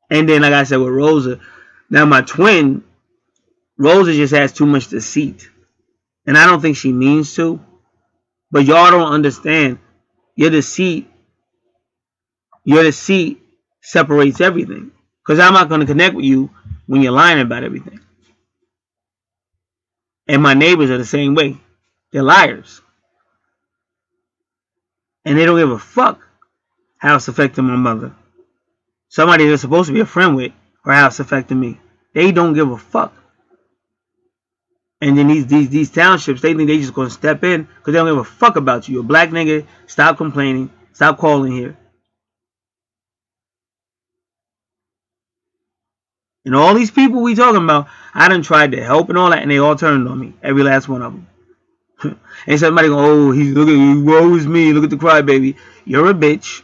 And then, like I said, with Rosa, now my twin, Rosa just has too much deceit. And I don't think she means to. But y'all don't understand. Your deceit separates everything. Because I'm not going to connect with you when you're lying about everything. And my neighbors are the same way. They're liars. And they don't give a fuck how it's affecting my mother. Somebody they're supposed to be a friend with, or how it's affecting me. They don't give a fuck. And then these townships, they think they just gonna step in because they don't give a fuck about you. You're a black nigga. Stop complaining. Stop calling here. And all these people we talking about, I done tried to help and all that, and they all turned on me. Every last one of them. And somebody go, oh, he's look at you, woe is me. Look at the crybaby. You're a bitch.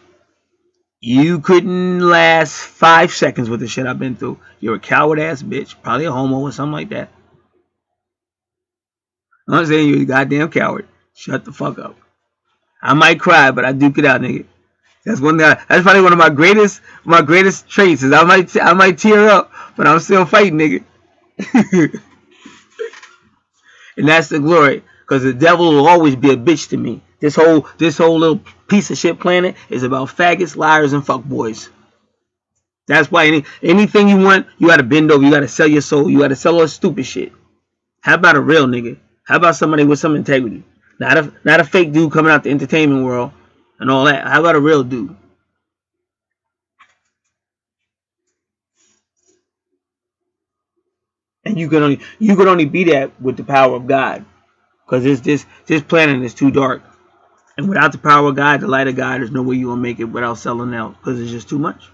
You couldn't last 5 seconds with the shit I've been through. You're a coward ass bitch. Probably a homo or something like that. I'm saying you're a goddamn coward. Shut the fuck up. I might cry, but I duke it out, nigga. That's one thing. That's probably one of my greatest traits. Is I might tear up, but I'm still fighting, nigga. And that's the glory, because the devil will always be a bitch to me. This whole little piece of shit planet is about faggots, liars, and fuckboys. That's why anything you want, you gotta bend over. You gotta sell your soul. You gotta sell all stupid shit. How about a real nigga? How about somebody with some integrity? Not a fake dude coming out the entertainment world and all that. How about a real dude? And you could only be that with the power of God, because this planet is too dark. And without the power of God, the light of God, there's no way you will make it without selling out, because it's just too much.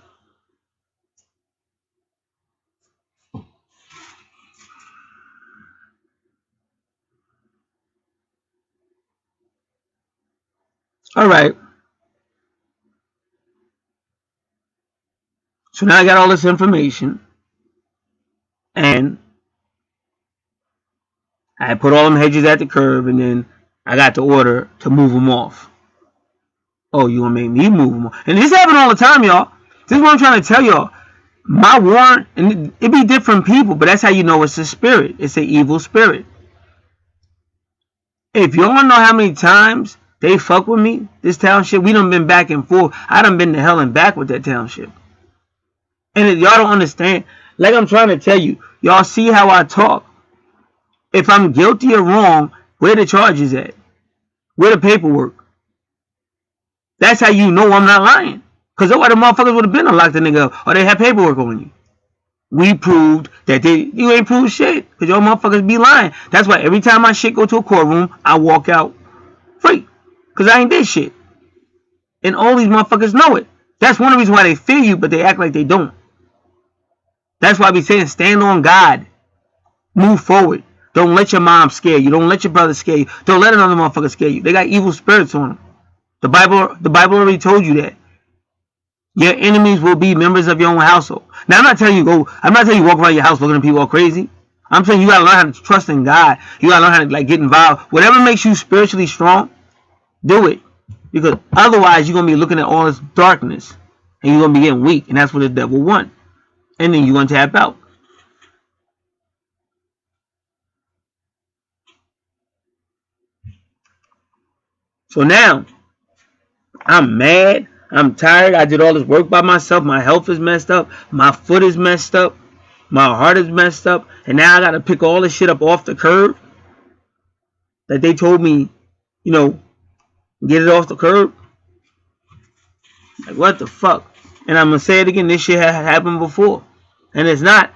All right. So now I got all this information, and I put all them hedges at the curb, and then I got the order to move them off. Oh, you want to make me move them off? And this happens all the time, y'all. This is what I'm trying to tell y'all. My warrant, and it be different people, but that's how you know it's a spirit. It's an evil spirit. If y'all know how many times they fuck with me, this township, we done been back and forth. I done been to hell and back with that township. And if y'all don't understand, like I'm trying to tell you, y'all see how I talk. If I'm guilty or wrong, where the charges at? Where the paperwork? That's how you know I'm not lying. Because otherwise the motherfuckers would have been to lock the nigga up, or they have paperwork on you. We proved that you ain't proved shit, because y'all motherfuckers be lying. That's why every time my shit go to a courtroom, I walk out free, because I ain't did shit. And all these motherfuckers know it. That's one of the reasons why they fear you, but they act like they don't. That's why I be saying stand on God. Move forward. Don't let your mom scare you. Don't let your brother scare you. Don't let another motherfucker scare you. They got evil spirits on them. The Bible already told you that. Your enemies will be members of your own household. Now I'm not telling you walk around your house looking at people all crazy. I'm saying you gotta learn how to trust in God. You gotta learn how to like get involved. Whatever makes you spiritually strong, do it. Because otherwise you're gonna be looking at all this darkness and you're gonna be getting weak, and that's what the devil wants. And then you're gonna tap out. So now I'm mad. I'm tired. I did all this work by myself. My health is messed up. My foot is messed up. My heart is messed up. And now I got to pick all this shit up off the curb that they told me, you know, get it off the curb. Like, what the fuck? And I'm going to say it again. This shit happened before. And it's not.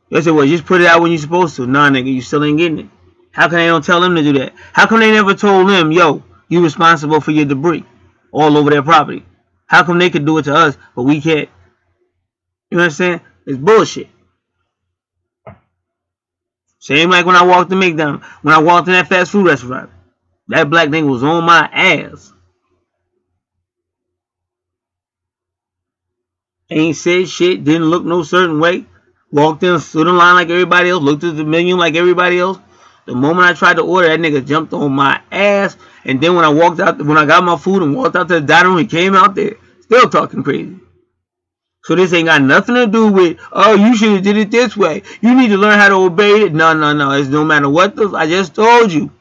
They said, well, just put it out when you're supposed to. Nah, nigga, you still ain't getting it. How come they don't tell them to do that? How come they never told them, yo, you responsible for your debris all over their property? How come they could do it to us, but we can't? You know what I'm saying? It's bullshit. Same like when I walked in McDonald's. When I walked in that fast food restaurant. That black nigga was on my ass. Ain't said shit, didn't look no certain way. Walked in, stood in line like everybody else, looked at the menu like everybody else. The moment I tried to order, that nigga jumped on my ass. And then when I got my food and walked out to the dining room, he came out there, still talking crazy. So this ain't got nothing to do with, oh, you should have did it this way. You need to learn how to obey it. No. It's no matter what. I just told you.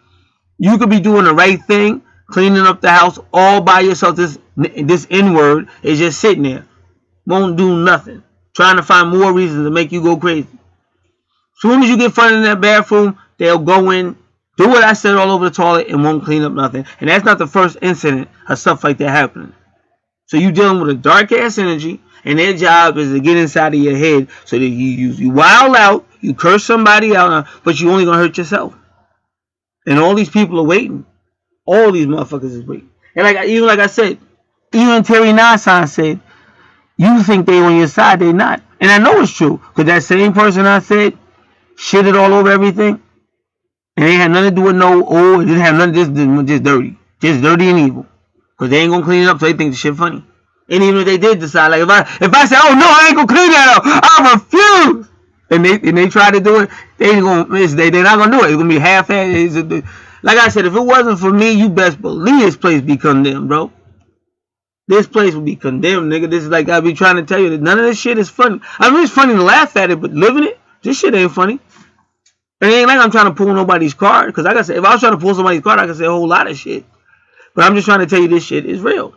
You could be doing the right thing, cleaning up the house all by yourself. This N-word is just sitting there. Won't do nothing. Trying to find more reasons to make you go crazy. Soon as you get front in that bathroom, they'll go in, do what I said all over the toilet, and won't clean up nothing. And that's not the first incident of stuff like that happening. So you dealing with a dark ass energy, and their job is to get inside of your head so that you wild out, you curse somebody out, but you only gonna hurt yourself. And all these people are waiting. All these motherfuckers is waiting. And like I said, even Terry Nassan said, you think they on your side, they not. And I know it's true, because that same person I said shitted all over everything, and they had nothing to do with it didn't have nothing, just dirty. Just dirty and evil. Because they ain't gonna clean it up, so they think the shit funny. And even if they did decide, like if I say, oh no, I ain't gonna clean that up, I refuse. And they try to do it, they're not gonna do it. It's gonna be half-assed. Like I said, if it wasn't for me, you best believe this place be condemned, bro. This place will be condemned, nigga. This is like I be trying to tell you that none of this shit is funny. I mean, it's funny to laugh at it, but living it, this shit ain't funny. It ain't like I'm trying to pull nobody's card. Because like I said, if I was trying to pull somebody's card, I could say a whole lot of shit. But I'm just trying to tell you this shit is real.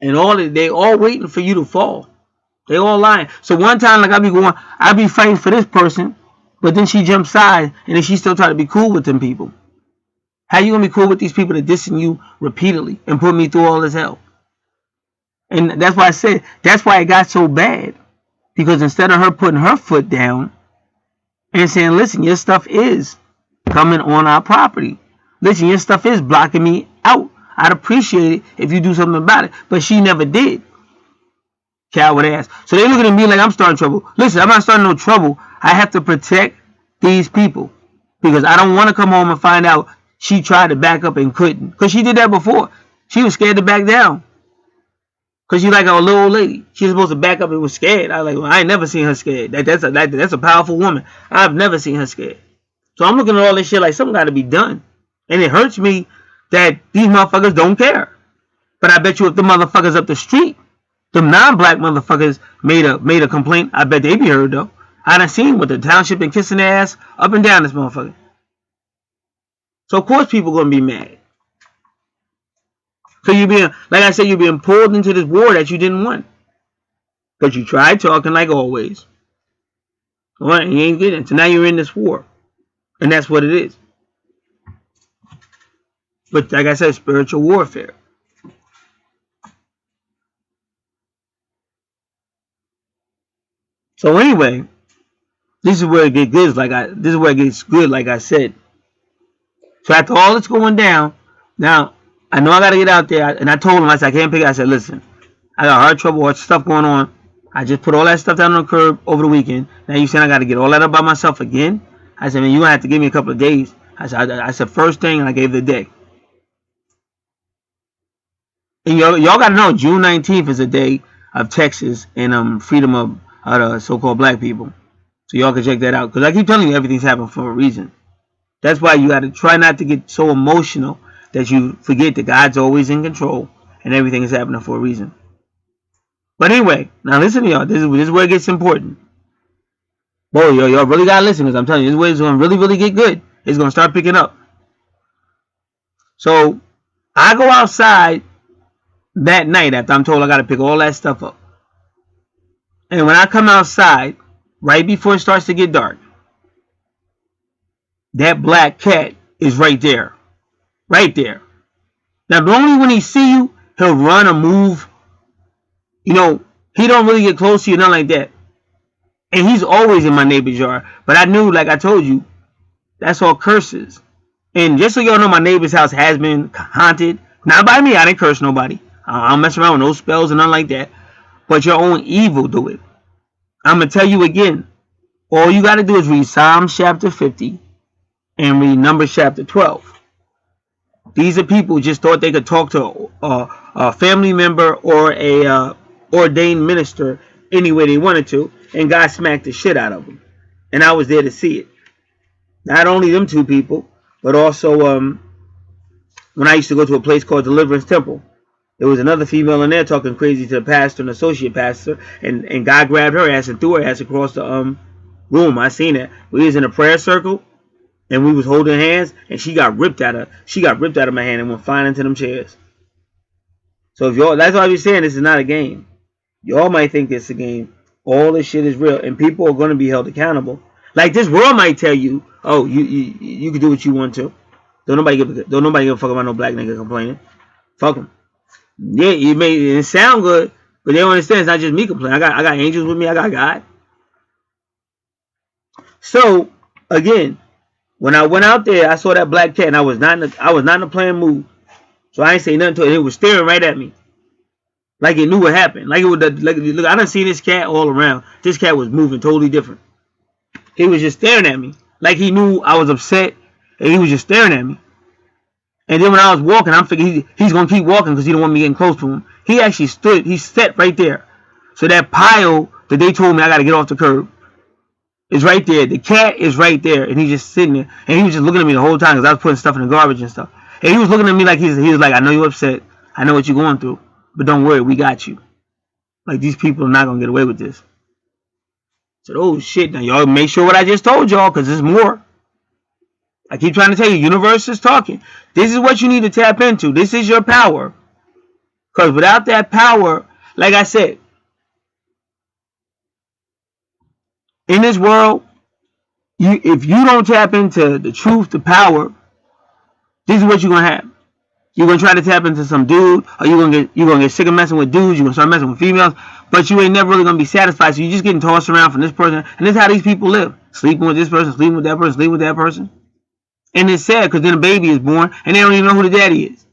And they all waiting for you to fall. They all lying. So one time, like I be fighting for this person, but then she jumps side, and then she still try to be cool with them people. How you gonna be cool with these people that dissing you repeatedly and put me through all this hell? And that's why I said, that's why it got so bad. Because instead of her putting her foot down and saying, listen, your stuff is coming on our property. Listen, your stuff is blocking me out. I'd appreciate it if you do something about it. But she never did. Coward ass. So they looking at me like I'm starting trouble. Listen, I'm not starting no trouble. I have to protect these people. Because I don't want to come home and find out she tried to back up and couldn't. Because she did that before. She was scared to back down. Because she's like a little old lady. She's supposed to back up and was scared. I was like, well, I ain't never seen her scared. That's a powerful woman. I've never seen her scared. So I'm looking at all this shit like something got to be done. And it hurts me that these motherfuckers don't care. But I bet you if the motherfuckers up the street, them non-black motherfuckers made a complaint, I bet they be heard though. I done seen with the township been kissing their ass up and down this motherfucker. So of course people gonna be mad. So you're being pulled into this war that you didn't want. But you tried talking like always. Alright, you ain't getting it. So now you're in this war. And that's what it is. But like I said, spiritual warfare. So anyway, this is where it gets good. Like I said. So after all that's going down, now I know I gotta get out there, and I told him, I said, I can't pick it. I said, listen, I got heart trouble, all stuff going on. I just put all that stuff down on the curb over the weekend. Now you saying I gotta get all that up by myself again? I said, man, you're gonna have to give me a couple of days. I said first thing, and I gave the day. And y'all gotta know, June 19th is a day of Texas and freedom of the so-called black people. So y'all can check that out. Because I keep telling you, everything's happening for a reason. That's why you gotta try not to get so emotional that you forget that God's always in control and everything is happening for a reason. But anyway, now listen to y'all. This is where it gets important. Boy, y'all really gotta listen, because I'm telling you, this way it's gonna really, really get good. It's gonna start picking up. So I go outside that night after I'm told I gotta pick all that stuff up. And when I come outside, right before it starts to get dark, that black cat is right there. Right there. Now, normally when he see you, he'll run or move. You know, he don't really get close to you, nothing like that. And he's always in my neighbor's yard. But I knew, like I told you, that's all curses. And just so y'all know, my neighbor's house has been haunted. Not by me. I didn't curse nobody. I don't mess around with no spells and nothing like that. But your own evil do it. I'm going to tell you again. All you got to do is read Psalms chapter 50 and read Numbers chapter 12. These are people who just thought they could talk to a family member or a ordained minister any way they wanted to, and God smacked the shit out of them. And I was there to see it. Not only them two people, but also when I used to go to a place called Deliverance Temple, there was another female in there talking crazy to the pastor and associate pastor, and God grabbed her ass and threw her ass across the room. I seen it. We was in a prayer circle, and we was holding hands, and she got ripped out of my hand and went flying into them chairs. So if y'all, that's why I be saying this is not a game. Y'all might think it's a game. All this shit is real, and people are going to be held accountable. Like this world might tell you, oh, you can do what you want to. Don't nobody give a fuck about no black nigga complaining. Fuck them. Yeah, it sound good, but they don't understand. It's not just me complaining. I got angels with me. I got God. So again, when I went out there, I saw that black cat, and I was not in a playing mood. So I ain't say nothing to it. It was staring right at me, like it knew what happened. Like it would. Like look, I done seen this cat all around. This cat was moving totally different. He was just staring at me, like he knew I was upset, and he was just staring at me. And then when I was walking, I'm thinking he's gonna keep walking because he don't want me getting close to him. He actually stood. He sat right there. So that pile that they told me I got to get off the curb is right there. The cat is right there, and he's just sitting there, and he was just looking at me the whole time because I was putting stuff in the garbage and stuff. And he was looking at me like he was like, I know you're upset. I know what you're going through, but don't worry, we got you. Like these people are not gonna get away with this. I said, oh shit, now y'all make sure what I just told y'all, because there's more. I keep trying to tell you, universe is talking. This is what you need to tap into. This is your power. Because without that power, like I said, in this world, if you don't tap into the truth, the power, this is what you're gonna have. You're gonna try to tap into some dude, or you're gonna get sick of messing with dudes. You're gonna start messing with females, but you ain't never really gonna be satisfied. So you're just getting tossed around from this person, and this is how these people live: sleeping with this person, sleeping with that person, sleeping with that person. And it's sad because then a baby is born, and they don't even know who the daddy is.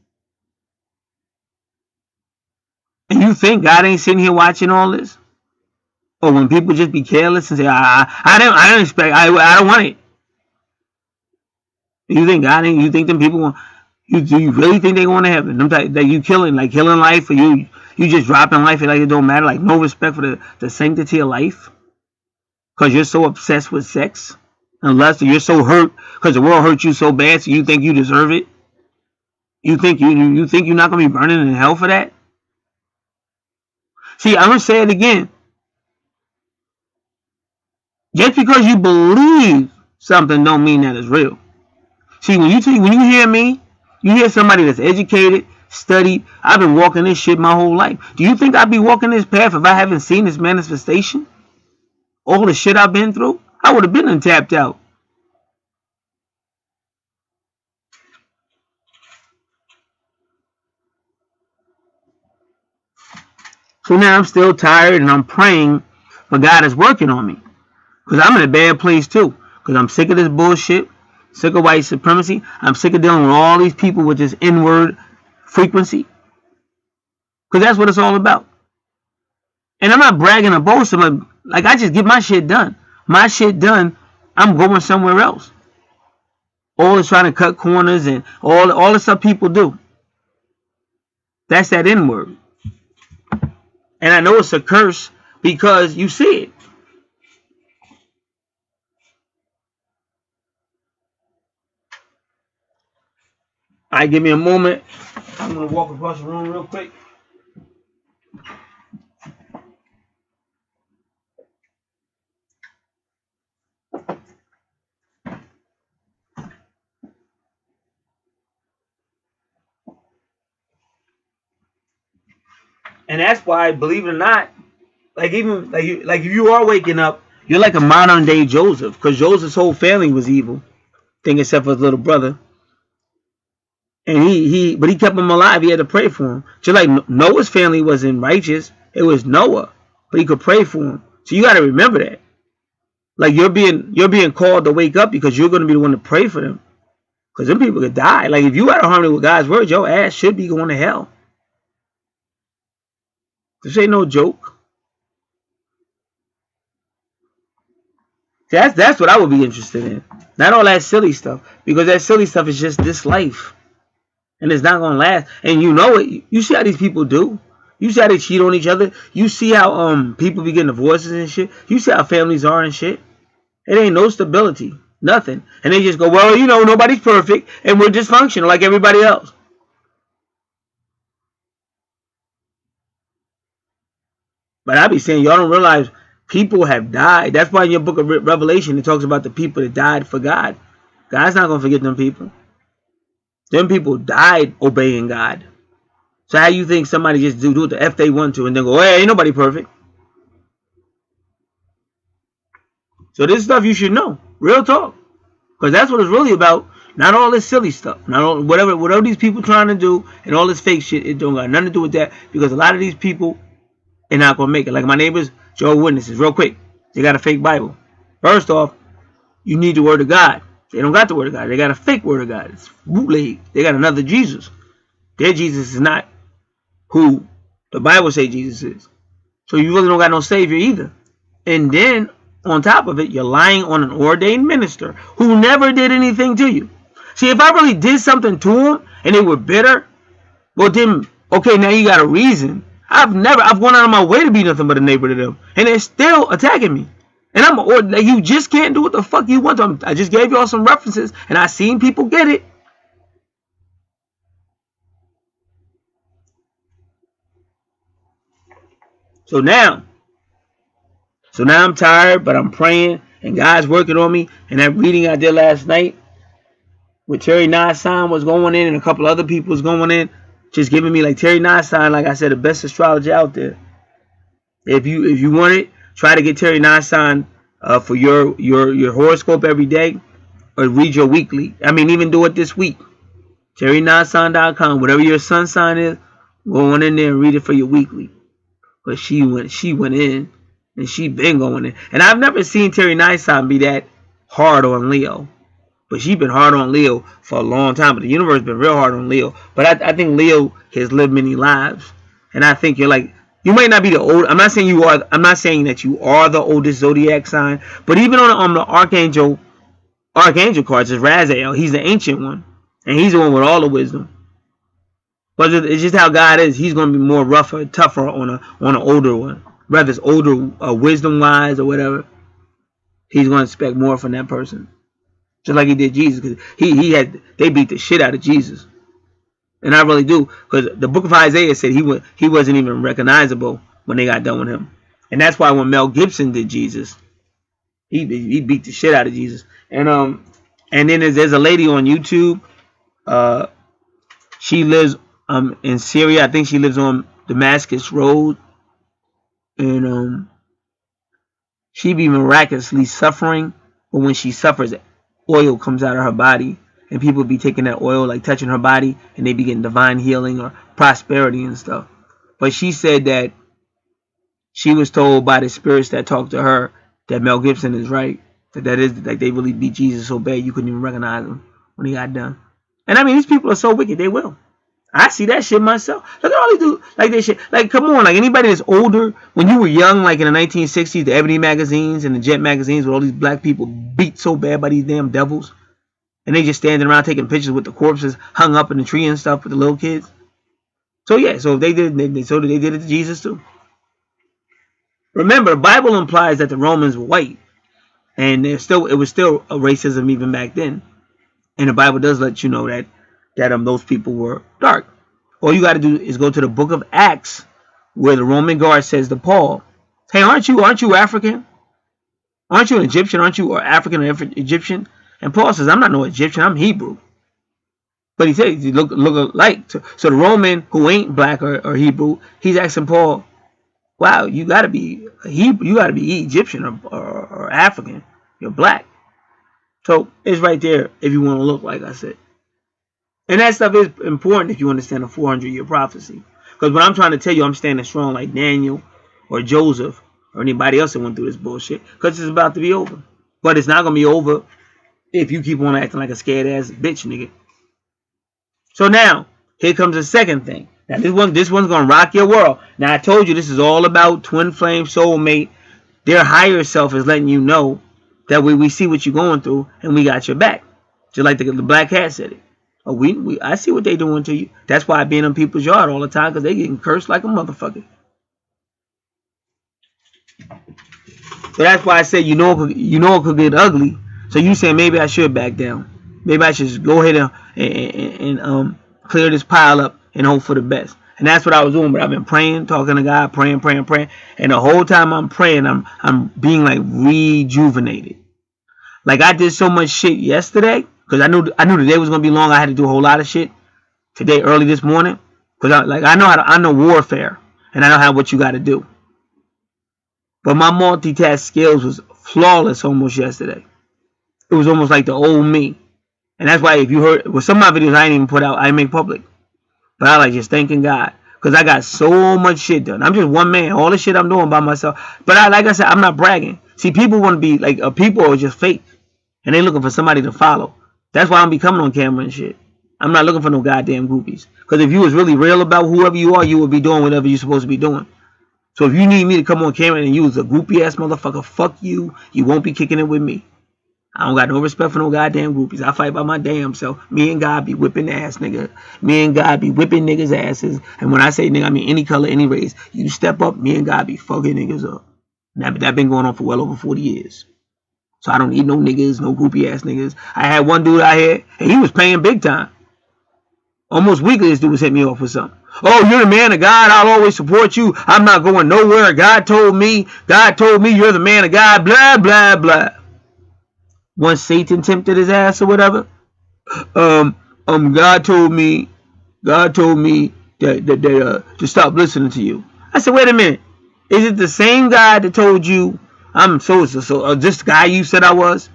And you think God ain't sitting here watching all this? Or when people just be careless and say, I don't expect, I don't want it. You think God ain't? You think them people want? Do you really think they going to heaven? Them that you killing life, or you just dropping life like it don't matter, like no respect for the sanctity of life, because you're so obsessed with sex, unless you're so hurt because the world hurt you so bad, so you think you deserve it. You think you're not gonna be burning in hell for that? See, I'm gonna say it again. Just because you believe something don't mean that it's real. See, when you hear me, you hear somebody that's educated, studied. I've been walking this shit my whole life. Do you think I'd be walking this path if I haven't seen this manifestation? All the shit I've been through? I would have been tapped out. So now I'm still tired and I'm praying, but God is working on me. Because I'm in a bad place too. Because I'm sick of this bullshit. Sick of white supremacy. I'm sick of dealing with all these people with this inward frequency. Because that's what it's all about. And I'm not bragging or boasting. Like I just get my shit done. My shit done, I'm going somewhere else. All is trying to cut corners and all the stuff people do. That's that N word. And I know it's a curse because you see it. All right, give me a moment. I'm going to walk across the room real quick. And that's why, believe it or not, like even like if you are waking up, you're like a modern day Joseph, because Joseph's whole family was evil, thing except for his little brother. And but he kept him alive. He had to pray for him. Just like Noah's family wasn't righteous, it was Noah, but he could pray for him. So you got to remember that. Like you're being called to wake up because you're going to be the one to pray for them. Because them people could die. Like if you out of harmony with God's word, your ass should be going to hell. This ain't no joke. That's what I would be interested in. Not all that silly stuff. Because that silly stuff is just this life. And it's not going to last. And you know it. You see how these people do. You see how they cheat on each other. You see how people be getting divorces and shit. You see how families are and shit. It ain't no stability. Nothing. And they just go, well, you know, nobody's perfect. And we're dysfunctional like everybody else. But I be saying, y'all don't realize people have died. That's why in your book of Revelation, it talks about the people that died for God. God's not going to forget them people. Them people died obeying God. So how you think somebody just do what the F they want to and then go, hey, ain't nobody perfect? So this stuff you should know. Real talk. Because that's what it's really about. Not all this silly stuff. Not all, whatever these people trying to do and all this fake shit, it don't got nothing to do with that. Because a lot of these people are not going to make it. Like my neighbors, Jehovah's Witnesses, real quick. They got a fake Bible. First off, you need the word of God. They don't got the word of God. They got a fake word of God. It's bootleg. They got another Jesus. Their Jesus is not who the Bible say Jesus is. So you really don't got no savior either. And then on top of it, you're lying on an ordained minister who never did anything to you. See, if I really did something to them and they were bitter, well then, okay, now you got a reason. I've gone out of my way to be nothing but a neighbor to them, and they're still attacking me. And like, you just can't do what the fuck you want to. I just gave y'all some references, and I seen people get it. So now I'm tired, but I'm praying, and God's working on me. And that reading I did last night with Terry Nassan was going in, and a couple other people was going in, just giving me like Terry Nassan, like I said, the best astrologer out there. If you want it, try to get Terry Nassan for your horoscope every day, or read your weekly. I mean, even do it this week. TerryNassan.com. Whatever your sun sign is, go on in there and read it for your weekly. But she went in, and she been going in. And I've never seen Terry Nassan be that hard on Leo. But she been hard on Leo for a long time. But the universe been real hard on Leo. But I think Leo has lived many lives. And I think you're like, you might not be the old. I'm not saying you are. I'm not saying that you are the oldest zodiac sign. But even on the Archangel cards is Raziel. He's the ancient one. And he's the one with all the wisdom. But it's just how God is. He's going to be more rougher, tougher on an older one. Whether it's older wisdom wise or whatever, he's going to expect more from that person. Just like he did Jesus, because they beat the shit out of Jesus. And I really do, because the book of Isaiah said he wasn't even recognizable when they got done with him. And that's why when Mel Gibson did Jesus, he beat the shit out of Jesus. And then there's a lady on YouTube. She lives in Syria. I think she lives on Damascus Road, and she be miraculously suffering. But when she suffers, oil comes out of her body, and people be taking that oil, like touching her body, and they be getting divine healing or prosperity and stuff. But she said that she was told by the spirits that talked to her that Mel Gibson is right. That is, like, they really beat Jesus so bad you couldn't even recognize him when he got done. And I mean, these people are so wicked, they will. I see that shit myself. Look at all these dudes, like this shit. Like, come on, like anybody that's older, when you were young, like in the 1960s, the Ebony magazines and the Jet magazines, with all these black people beat so bad by these damn devils, and they just standing around taking pictures with the corpses hung up in the tree and stuff with the little kids. So yeah, so if they did, they did it to Jesus too. Remember, the Bible implies that the Romans were white, and it was still a racism even back then. And the Bible does let you know that those people were dark. All you got to do is go to the book of Acts, where the Roman guard says to Paul, "Hey, aren't you African? Aren't you an Egyptian? Aren't you African or Egyptian?" And Paul says, "I'm not no Egyptian. I'm Hebrew." But he says you look alike. So the Roman who ain't black or Hebrew, he's asking Paul, "Wow, you got to be Hebrew. You got to be Egyptian or African. You're black." So it's right there if you want to look, like I said. And that stuff is important if you understand a 400-year prophecy. Because what I'm trying to tell you, I'm standing strong like Daniel or Joseph or anybody else that went through this bullshit. Because it's about to be over. But it's not going to be over if you keep on acting like a scared ass bitch, nigga. So now, here comes the second thing. Now this one's going to rock your world. Now I told you this is all about twin flame soulmate. Their higher self is letting you know that we see what you're going through and we got your back. Just like the black cat said it. Oh, I see what they doing to you. That's why I be in them people's yard all the time, because they getting cursed like a motherfucker. So that's why I said you know it could get ugly. So you saying maybe I should back down. Maybe I should just go ahead and clear this pile up and hope for the best. And that's what I was doing. But I've been praying, talking to God, praying. And the whole time I'm praying, I'm being like rejuvenated. Like I did so much shit yesterday because I knew the day was gonna be long. I had to do a whole lot of shit today early this morning because I know warfare and I know how what you got to do. But my multitask skills was flawless almost yesterday. It was almost like the old me. And that's why if you heard with some of my videos I ain't even put out, I make public. But I like just thanking God. Because I got so much shit done. I'm just one man. All the shit I'm doing by myself. But like I said, I'm not bragging. See, people want to be like, people are just fake. And they looking for somebody to follow. That's why I'm be coming on camera and shit. I'm not looking for no goddamn groupies. Because if you was really real about whoever you are, you would be doing whatever you're supposed to be doing. So if you need me to come on camera and you was a groupie ass motherfucker, fuck you. You won't be kicking it with me. I don't got no respect for no goddamn groupies. I fight by my damn self. Me and God be whipping ass, nigga. Me and God be whipping niggas' asses. And when I say nigga, I mean any color, any race. You step up, me and God be fucking niggas up. That been going on for well over 40 years. So I don't need no niggas, no groupie ass niggas. I had one dude out here, and he was paying big time. Almost weekly, this dude was hitting me off with something. Oh, you're the man of God. I'll always support you. I'm not going nowhere. God told me you're the man of God. Blah, blah, blah. Once Satan tempted his ass or whatever, God told me that to stop listening to you. I said, wait a minute. Is it the same God that told you I'm this guy you said I was?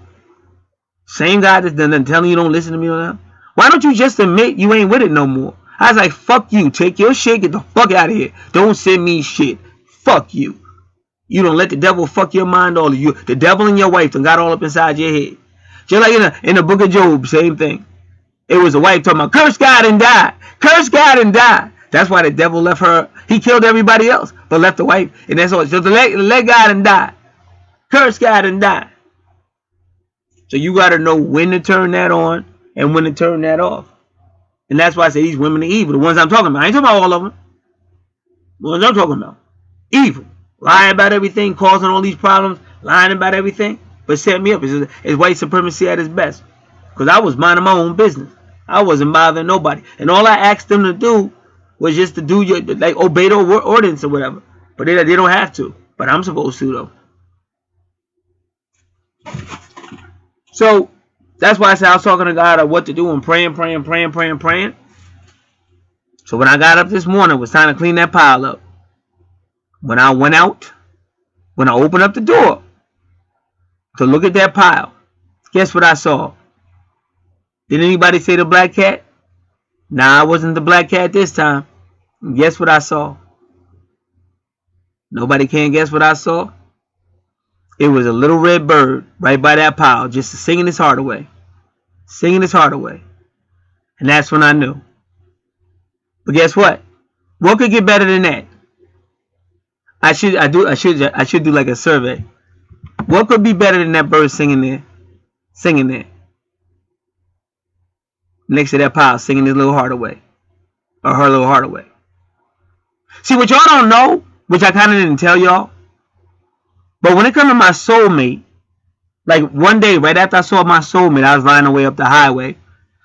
Same guy that's then telling you don't listen to me or not? Why don't you just admit you ain't with it no more? I was like, fuck you. Take your shit. Get the fuck out of here. Don't send me shit. Fuck you. You don't let the devil fuck your mind all of you. The devil and your wife done got all up inside your head. Just like in the book of Job, same thing. It was a wife talking about, curse God and die. Curse God and die. That's why the devil left her. He killed everybody else, but left the wife. And that's all. So let God and die. Curse God and die. So you got to know when to turn that on and when to turn that off. And that's why I say these women are evil. The ones I'm talking about. I ain't talking about all of them. The ones I'm talking about. Evil. Lying about everything, causing all these problems, lying about everything. But set me up. It's white supremacy at its best. Because I was minding my own business. I wasn't bothering nobody. And all I asked them to do was just to do obey the ordinance or whatever. But they don't have to. But I'm supposed to though. So that's why I said I was talking to God of what to do and praying. So when I got up this morning, it was time to clean that pile up. When I went out, when I opened up the door to look at that pile, guess what I saw? Did anybody say the black cat? Nah, I wasn't the black cat this time. And guess what I saw? Nobody can guess what I saw? It was a little red bird right by that pile, just singing his heart away. Singing his heart away. And that's when I knew. But guess what? What could get better than that? I should do like a survey. What could be better than that bird singing there? Singing there. Next to that pile, singing his little heart away. Or her little heart away. See, what y'all don't know, which I kind of didn't tell y'all, but when it comes to my soulmate, like one day right after I saw my soulmate, I was riding away up the highway.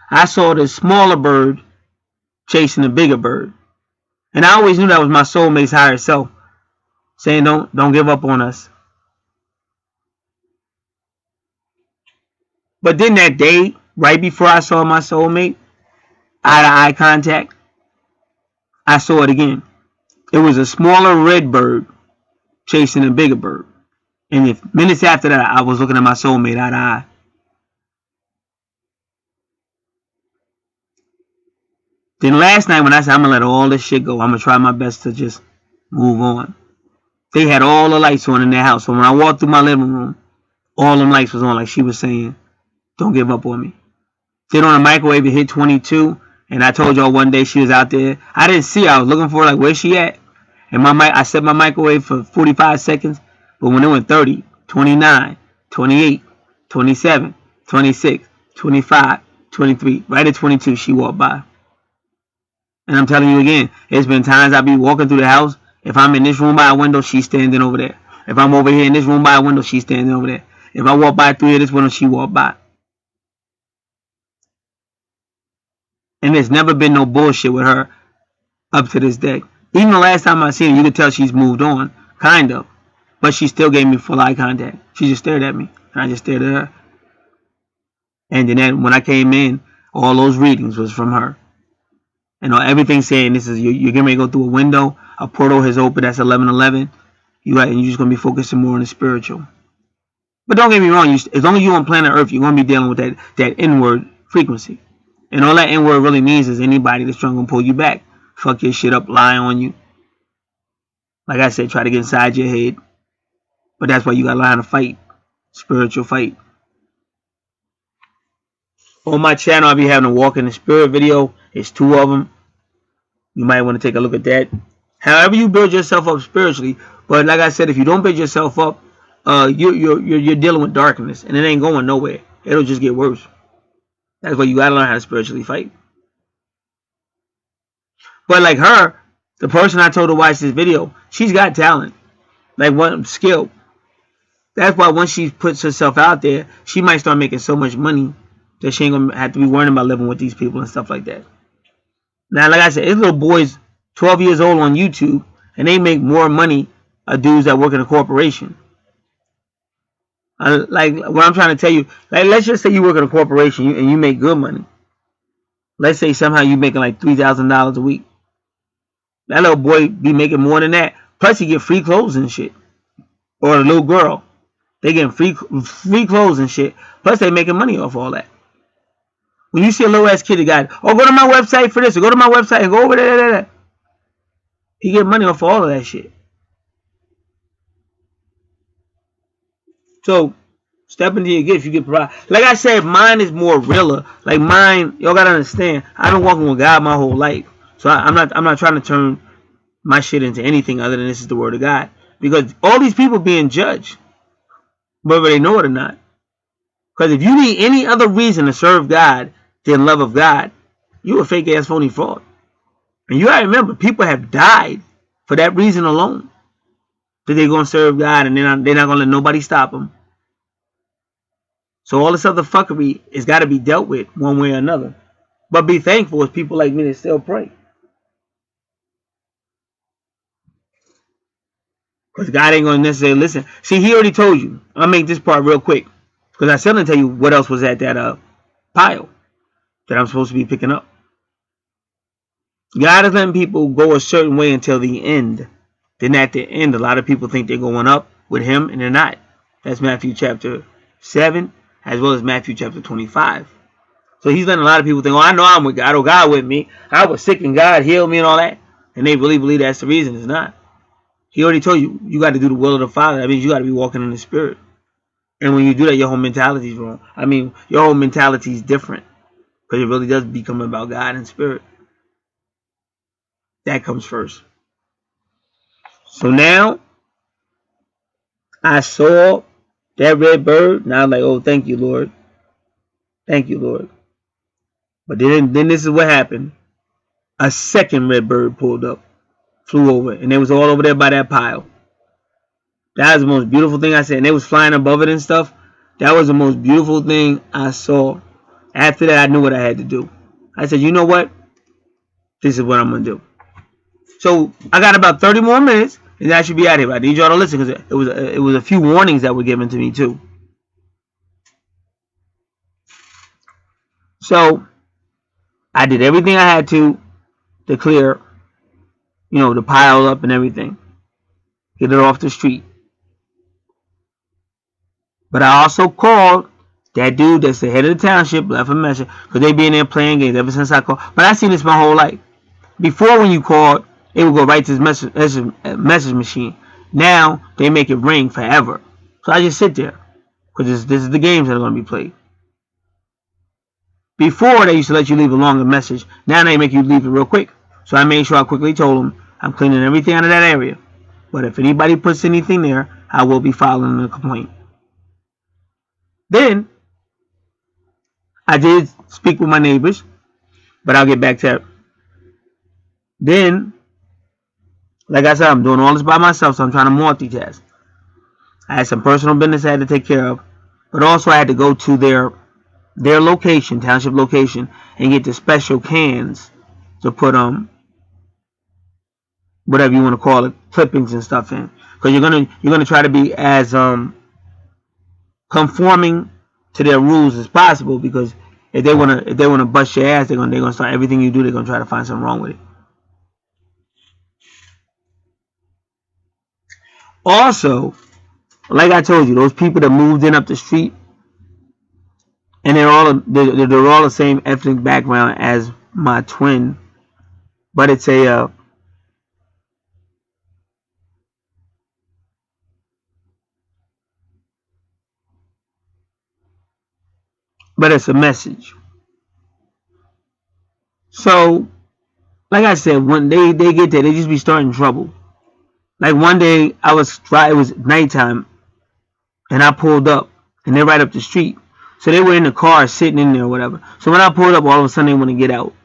I saw the smaller bird chasing the bigger bird, and I always knew that was my soulmate's higher self saying, "Don't give up on us." But then that day, right before I saw my soulmate, eye to eye contact, I saw it again. It was a smaller red bird chasing a bigger bird. And if minutes after that, I was looking at my soulmate eye to eye. Then last night when I said I'm gonna let all this shit go, I'm gonna try my best to just move on. They had all the lights on in their house. So when I walked through my living room, all them lights was on, like she was saying, "Don't give up on me." Then on the microwave, it hit 22, and I told y'all one day she was out there. I didn't see her. I was looking for her, like, where's she at? And I set my microwave for 45 seconds, but when it went 30, 29, 28, 27, 26, 25, 23, right at 22, she walked by. And I'm telling you again, it's been times I be walking through the house. If I'm in this room by a window, she's standing over there. If I'm over here in this room by a window, she's standing over there. If I walk by through this window, she walk by. And there's never been no bullshit with her up to this day. Even the last time I seen her, you could tell she's moved on, kind of. But she still gave me full eye contact. She just stared at me, and I just stared at her. And then when I came in, all those readings was from her. And everything saying this is you're getting ready to go through a window, a portal has opened. That's 11:11. You're just gonna be focusing more on the spiritual. But don't get me wrong. As long as you're on planet Earth, you're gonna be dealing with that inward frequency. And all that inward really means is anybody that's trying to pull you back, fuck your shit up, lie on you. Like I said, try to get inside your head. But that's why you gotta learn how to fight. Spiritual fight. On my channel, I'll be having a walk in the spirit video. It's 2 of them. You might want to take a look at that. However you build yourself up spiritually. But like I said, if you don't build yourself up, you're dealing with darkness, and it ain't going nowhere. It'll just get worse. That's why you gotta learn how to spiritually fight. But like her, the person I told to watch this video, she's got talent, like one skill. That's why once she puts herself out there, she might start making so much money that she ain't gonna have to be worrying about living with these people and stuff like that. Now, like I said, it's little boys 12 years old on YouTube, and they make more money of dudes that work in a corporation. Like what I'm trying to tell you, like let's just say you work in a corporation and you make good money. Let's say somehow you making like $3,000 a week. That little boy be making more than that. Plus he get free clothes and shit. Or a little girl, they getting free clothes and shit. Plus they making money off all that. When you see a little ass kid that got, oh, go to my website for this, or go to my website and go over there. He get money off all of that shit. So step into your gift, you get provide. Like I said, mine is more realer. Like mine, y'all gotta understand. I've been walking with God my whole life, so I'm not trying to turn my shit into anything other than this is the word of God. Because all these people being judged, whether they know it or not. Because if you need any other reason to serve God than love of God, you a fake ass phony fraud. And you gotta remember, people have died for that reason alone. That they're gonna serve God and they're not gonna let nobody stop them. So all this other fuckery has got to be dealt with one way or another. But be thankful as people like me that still pray. Because God ain't going to necessarily listen. See, he already told you. I'll make this part real quick. Because I still didn't tell you what else was at that pile that I'm supposed to be picking up. God is letting people go a certain way until the end. Then at the end, a lot of people think they're going up with him, and they're not. That's Matthew chapter 7, as well as Matthew chapter 25. So he's letting a lot of people think, oh, I know I'm with God. Oh, God with me. I was sick and God healed me and all that. And they really believe that's the reason. It's not. He already told you, you got to do the will of the Father. That means you got to be walking in the Spirit. And when you do that, your whole mentality is wrong. I mean, your whole mentality is different. Because it really does become about God and Spirit. That comes first. So now, I saw that red bird. Now I'm like, oh, thank you, Lord. Thank you, Lord. But then this is what happened. A second red bird pulled up. flew over, and they was all over there by that pile. That was the most beautiful thing I said. And they was flying above it and stuff. That was the most beautiful thing I saw. After that, I knew what I had to do. I said, you know what? This is what I'm gonna do. So I got about 30 more minutes, and I should be out of here. I need y'all to listen because it was a few warnings that were given to me too. So I did everything I had to clear, the pile up and everything, get it off the street. But I also called that dude that's the head of the township, left a message, because they been there playing games ever since I called. But I seen this my whole life. Before, when you called, it would go right to this message machine. Now they make it ring forever. So I just sit there because this is the games that are going to be played. Before, they used to let you leave a longer message. Now they make you leave it real quick. So I made sure I quickly told them I'm cleaning everything out of that area. But if anybody puts anything there, I will be filing a complaint. Then I did speak with my neighbors, but I'll get back to that. Then, like I said, I'm doing all this by myself, so I'm trying to multitask. I had some personal business I had to take care of, but also I had to go to their location, township location, and get the special cans to put whatever you want to call it, clippings and stuff in, because you're gonna try to be as conforming to their rules as possible, because if they wanna bust your ass, they're gonna start everything you do. They're gonna try to find something wrong with it. Also, like I told you, those people that moved in up the street, and they're all the same ethnic background as my twin, but it's a message. So, like I said, when they get there, they just be starting trouble. Like one day, it was nighttime, and I pulled up, and they're right up the street. So they were in the car, sitting in there or whatever. So when I pulled up, all of a sudden they want to get out.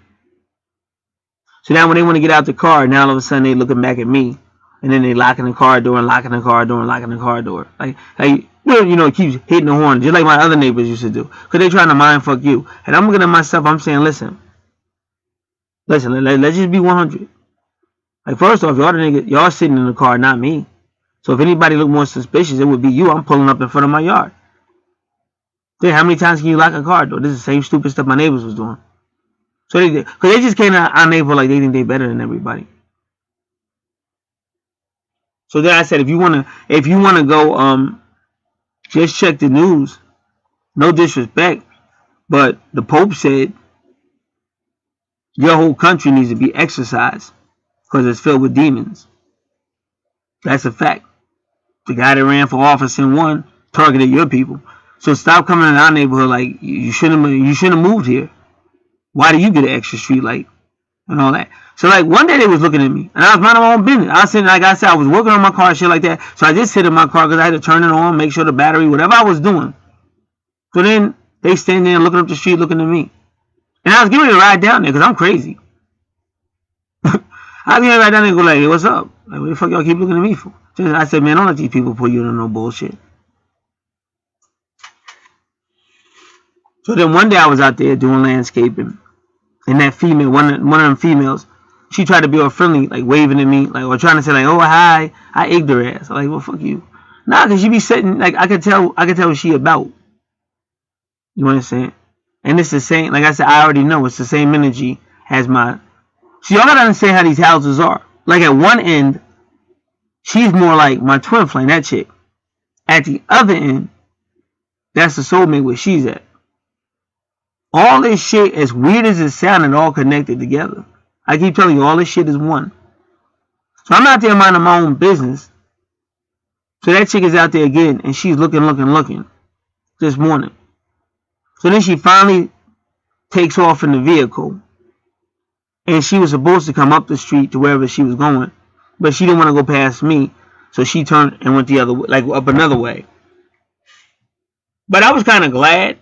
So now when they want to get out the car, now all of a sudden they looking back at me, and then they locking the car door and locking the car door and locking the car door. Like it keeps hitting the horn, just like my other neighbors used to do, because they trying to mind fuck you. And I'm looking at myself, I'm saying, listen, let's just be 100. Like, first off, y'all sitting in the car, not me. So if anybody look more suspicious, it would be you. I'm pulling up in front of my yard. Then how many times can you lock a car door? This is the same stupid stuff my neighbors was doing. So because they just came out our neighbor like they think they better than everybody. So then I said, if you wanna go, just check the news. No disrespect, but the Pope said your whole country needs to be exorcised because it's filled with demons. That's a fact. The guy that ran for office in one targeted your people. So stop coming in our neighborhood like you shouldn't have moved here. Why do you get an extra street light and all that? So like one day they was looking at me and I was minding my own business. I was sitting, like I said, I was working on my car and shit like that. So I just sit in my car because I had to turn it on, make sure the battery, whatever I was doing. So then they standing there looking up the street, looking at me, and I was getting ready to ride down there because I'm crazy. I was getting ready to ride down there and go like, hey, what's up? Like, what the fuck y'all keep looking at me for? I said, man, don't let these people put you in no bullshit. So then one day I was out there doing landscaping, and that female, one of them females, she tried to be all friendly, like waving at me, like, or trying to say like, oh hi. I egged her ass. I'm like, well, fuck you. Nah, cause she be sitting, like I could tell what she about. You understand? And it's the same, like I said, I already know it's the same energy as my. So y'all gotta understand how these houses are. Like at one end, she's more like my twin flame, that chick. At the other end, that's the soulmate where she's at. All this shit, as weird as it sounded, all connected together. I keep telling you, all this shit is one. So I'm out there minding my own business. So that chick is out there again, and she's looking this morning. So then she finally takes off in the vehicle, and she was supposed to come up the street to wherever she was going, but she didn't want to go past me, so she turned and went the other way, like up another way. But I was kind of glad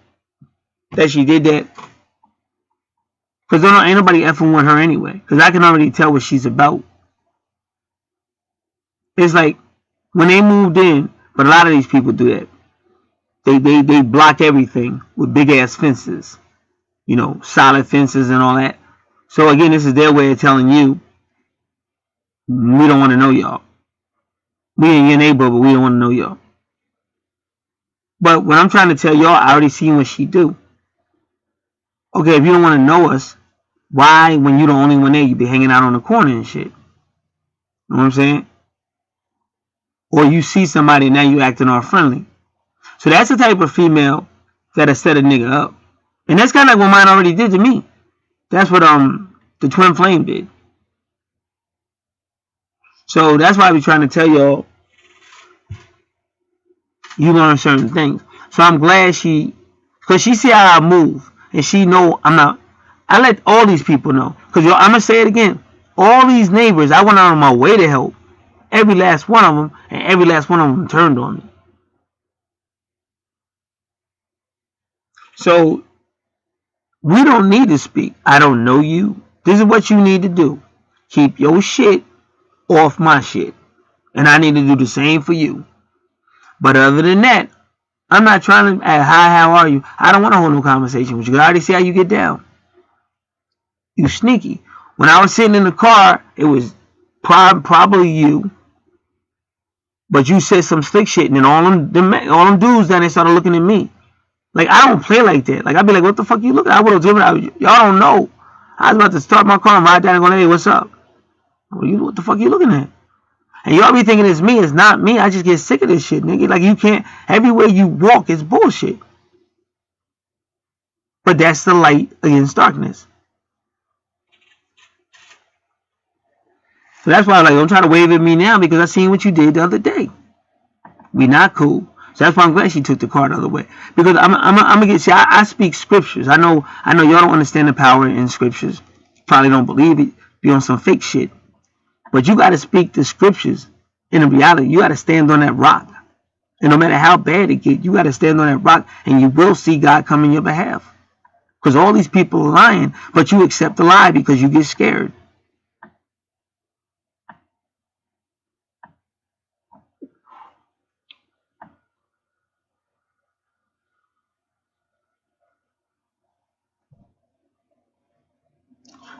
that she did that, because ain't nobody effing with her anyway, because I can already tell what she's about. It's like when they moved in, but a lot of these people do that. They block everything with big ass fences, solid fences and all that. So again, this is their way of telling you we don't want to know y'all. We ain't your neighbor, but we don't want to know y'all. But what I'm trying to tell y'all, I already seen what she do. Okay, if you don't want to know us, why, when you the only one there, you be hanging out on the corner and shit? You know what I'm saying? Or you see somebody and now you acting all friendly. So that's the type of female that'll set a nigga up. And that's kind of like what mine already did to me. That's what the twin flame did. So that's why I be trying to tell y'all, you learn certain things. So I'm glad because she see how I move, and she know I'm not. I let all these people know, because I'm gonna say it again. All these neighbors, I went out of my way to help every last one of them, and every last one of them turned on me. So we don't need to speak. I don't know you. This is what you need to do. Keep your shit off my shit, and I need to do the same for you. But other than that, I'm not trying to ask, hi, how are you? I don't want to hold no conversation with you. I already see how you get down. You sneaky. When I was sitting in the car, it was probably you. But you said some slick shit, and then all them dudes down there started looking at me. Like, I don't play like that. Like, I'd be like, what the fuck you looking at? I would have driven out. Y'all don't know. I was about to start my car and ride down and go, hey, what's up? What the fuck you looking at? And y'all be thinking it's me. It's not me. I just get sick of this shit, nigga. Like, you can't. Everywhere you walk is bullshit. But that's the light against darkness. So that's why I'm like, don't try to wave at me now, because I seen what you did the other day. We not cool. So that's why I'm glad she took the car the other way. Because I'm gonna get. See, I speak scriptures. I know y'all don't understand the power in scriptures. Probably don't believe it. Be on some fake shit. But you got to speak the scriptures in the reality. You got to stand on that rock. And no matter how bad it gets, you got to stand on that rock, and you will see God come in your behalf. Because all these people are lying, but you accept the lie because you get scared.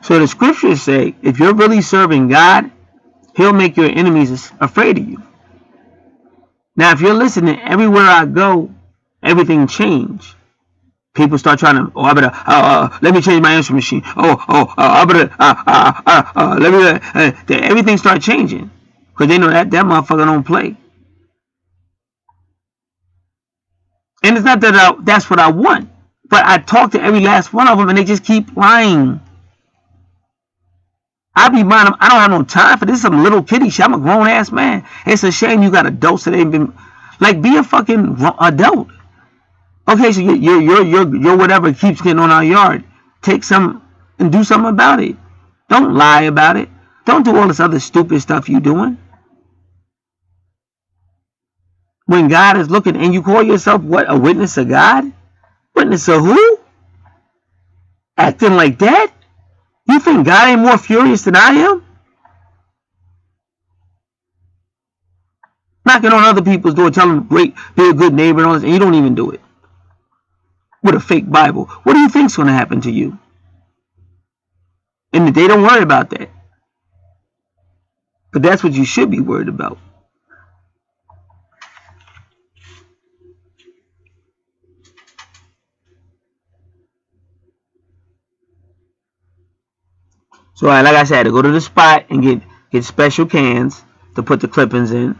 So the scriptures say, if you're really serving God, He'll make your enemies afraid of you. Now, if you're listening, everywhere I go, everything changed. People start trying to, I better, let me change my answering machine. I better, let me, everything start changing. Because they know that motherfucker don't play. And it's not that that's what I want. But I talk to every last one of them, and they just keep lying. I be minding, I don't have no time for this. Some little kitty shit. I'm a grown ass man. It's a shame you got adults that ain't been, like, be a fucking adult. Okay, so your whatever keeps getting on our yard. Take some and do something about it. Don't lie about it. Don't do all this other stupid stuff you doing. When God is looking, and you call yourself what? A witness of God? Witness of who? Acting like that? You think God ain't more furious than I am? Knocking on other people's door, telling them, great, be a good neighbor and all this, and you don't even do it. With a fake Bible. What do you think's going to happen to you? And they don't worry about that. But that's what you should be worried about. So like I said, I had to go to the spot and get special cans to put the clippings in.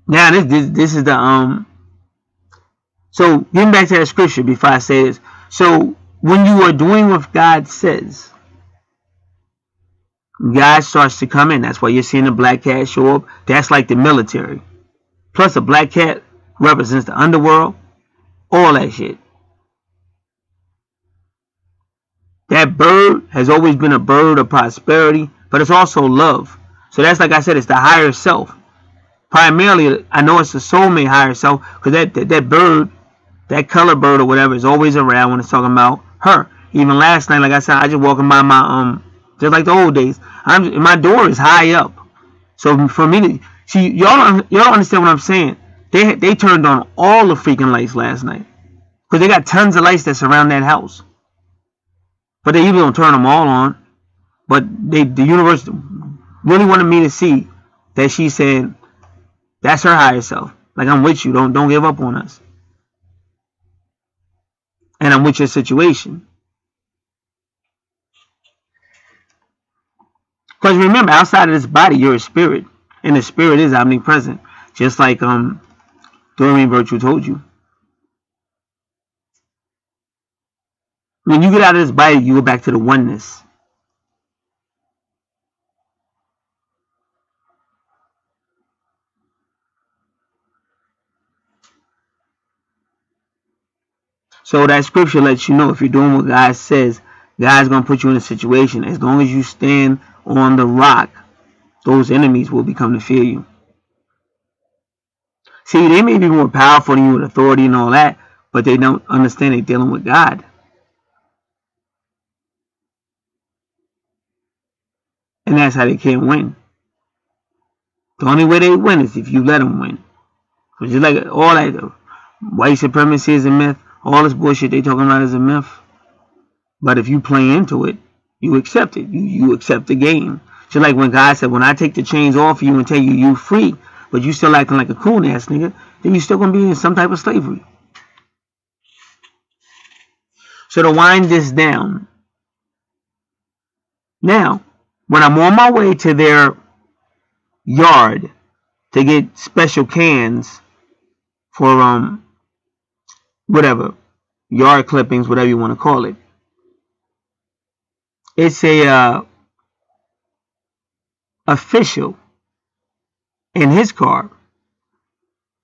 Now this is the So getting back to that scripture before I say this. So when you are doing what God says, God starts to come in. That's why you're seeing the black cat show up. That's like the military. Plus a black cat represents the underworld. All that shit. That bird has always been a bird of prosperity, but it's also love. So that's, like I said, it's the higher self. Primarily, I know it's the soulmate higher self, because that bird, that color bird or whatever, is always around when it's talking about her. Even last night, like I said, I just walking by my just like the old days. My door is high up, So for me to see, y'all don't understand what I'm saying. They turned on all the freaking lights last night because they got tons of lights that surround that house, but they usually don't turn them all on. But the universe really wanted me to see that she said that's her higher self. Like, I'm with you. Don't give up on us. And I'm with your situation. Because remember, outside of this body, you're a spirit, and the spirit is omnipresent, just like Doreen Virtue told you. When you get out of this body, you go back to the oneness. So that scripture lets you know if you're doing what God says, God's going to put you in a situation. As long as you stand on the rock, those enemies will become to fear you. See, they may be more powerful than you with authority and all that, but they don't understand they're dealing with God. And that's how they can't win. The only way they win is if you let them win. Just like all that white supremacy is a myth, all this bullshit they talking about is a myth. But if you play into it, you accept it. You accept the game. Just like when God said, when I take the chains off of you and tell you you free, but you still acting like a coon ass nigga, then you still gonna be in some type of slavery. So to wind this down, now, when I'm on my way to their yard to get special cans for whatever, yard clippings, whatever you want to call it, it's a official in his car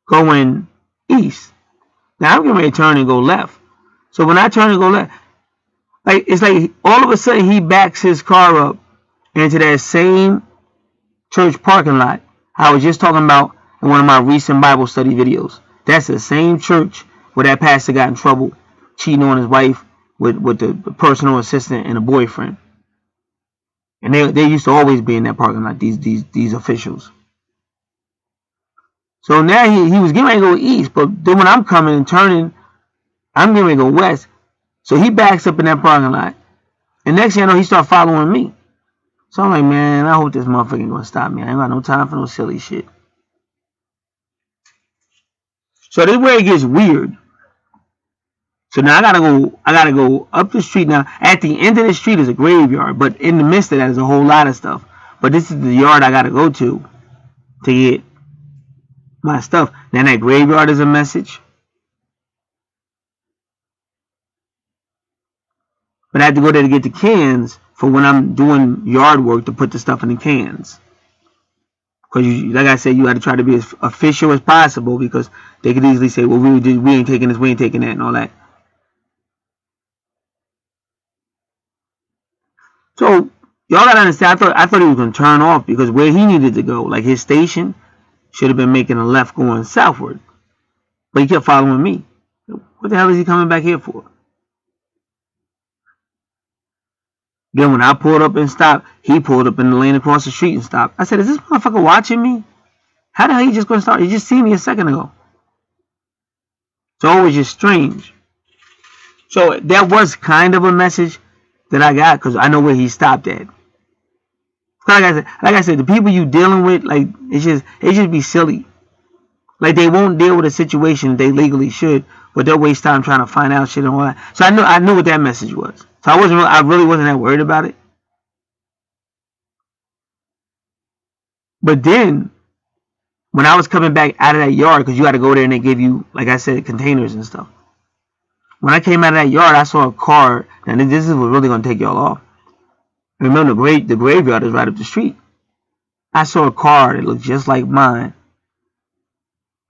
going east. Now I'm getting ready to turn and go left. So when I turn and go left, like it's like all of a sudden he backs his car up into that same church parking lot I was just talking about in one of my recent Bible study videos. That's the same church where that pastor got in trouble cheating on his wife with the personal assistant and a boyfriend. And they used to always be in that parking lot, these officials. So now he was getting ready to go east, but then when I'm coming and turning, I'm getting ready to go west. So he backs up in that parking lot. And next thing I know, he starts following me. So I'm like, man, I hope this motherfucker ain't gonna stop me. I ain't got no time for no silly shit. So this is where it gets weird. So now I gotta go up the street. Now at the end of the street is a graveyard, but in the midst of that is a whole lot of stuff. But this is the yard I gotta go to get my stuff. Then that graveyard is a message. But I have to go there to get the cans for when I'm doing yard work to put the stuff in the cans. Because like I said, you got to try to be as official as possible because they could easily say, well, we ain't taking this, we ain't taking that, and all that. So y'all gotta understand. I thought he was gonna turn off because where he needed to go, like his station, should have been making a left going southward. But he kept following me. What the hell is he coming back here for? Then when I pulled up and stopped, he pulled up in the lane across the street and stopped. I said, is this motherfucker watching me? How the hell he just gonna start? He just seen me a second ago. So it was just strange. So that was kind of a message that I got because I know where he stopped at. Like I said, the people you dealing with, like it just be silly. Like they won't deal with a situation they legally should, but they'll waste time trying to find out shit and all that. So I knew what that message was. So I really wasn't that worried about it. But then when I was coming back out of that yard, because you got to go there and they give you, like I said, containers and stuff. When I came out of that yard, I saw a car. And this is what's really gonna take y'all off. Remember, the graveyard is right up the street. I saw a car that looked just like mine.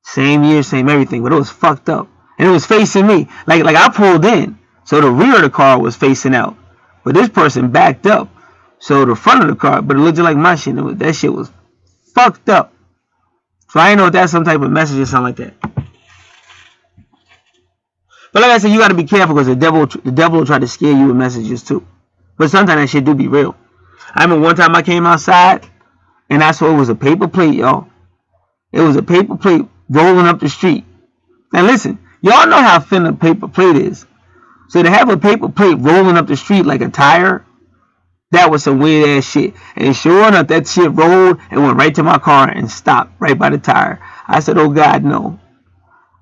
Same year, same everything, but it was fucked up. And it was facing me. Like I pulled in, so the rear of the car was facing out. But this person backed up, so the front of the car, but it looked like my shit. That shit was fucked up. So I ain't know if that's some type of message or something like that. But like I said, you got to be careful because the devil will try to scare you with messages too. But sometimes that shit do be real. I remember one time I came outside and I saw it was a paper plate, y'all. It was a paper plate rolling up the street. Now listen, y'all know how thin a paper plate is. So to have a paper plate rolling up the street like a tire, that was some weird ass shit. And sure enough, that shit rolled and went right to my car and stopped right by the tire. I said, oh God, no.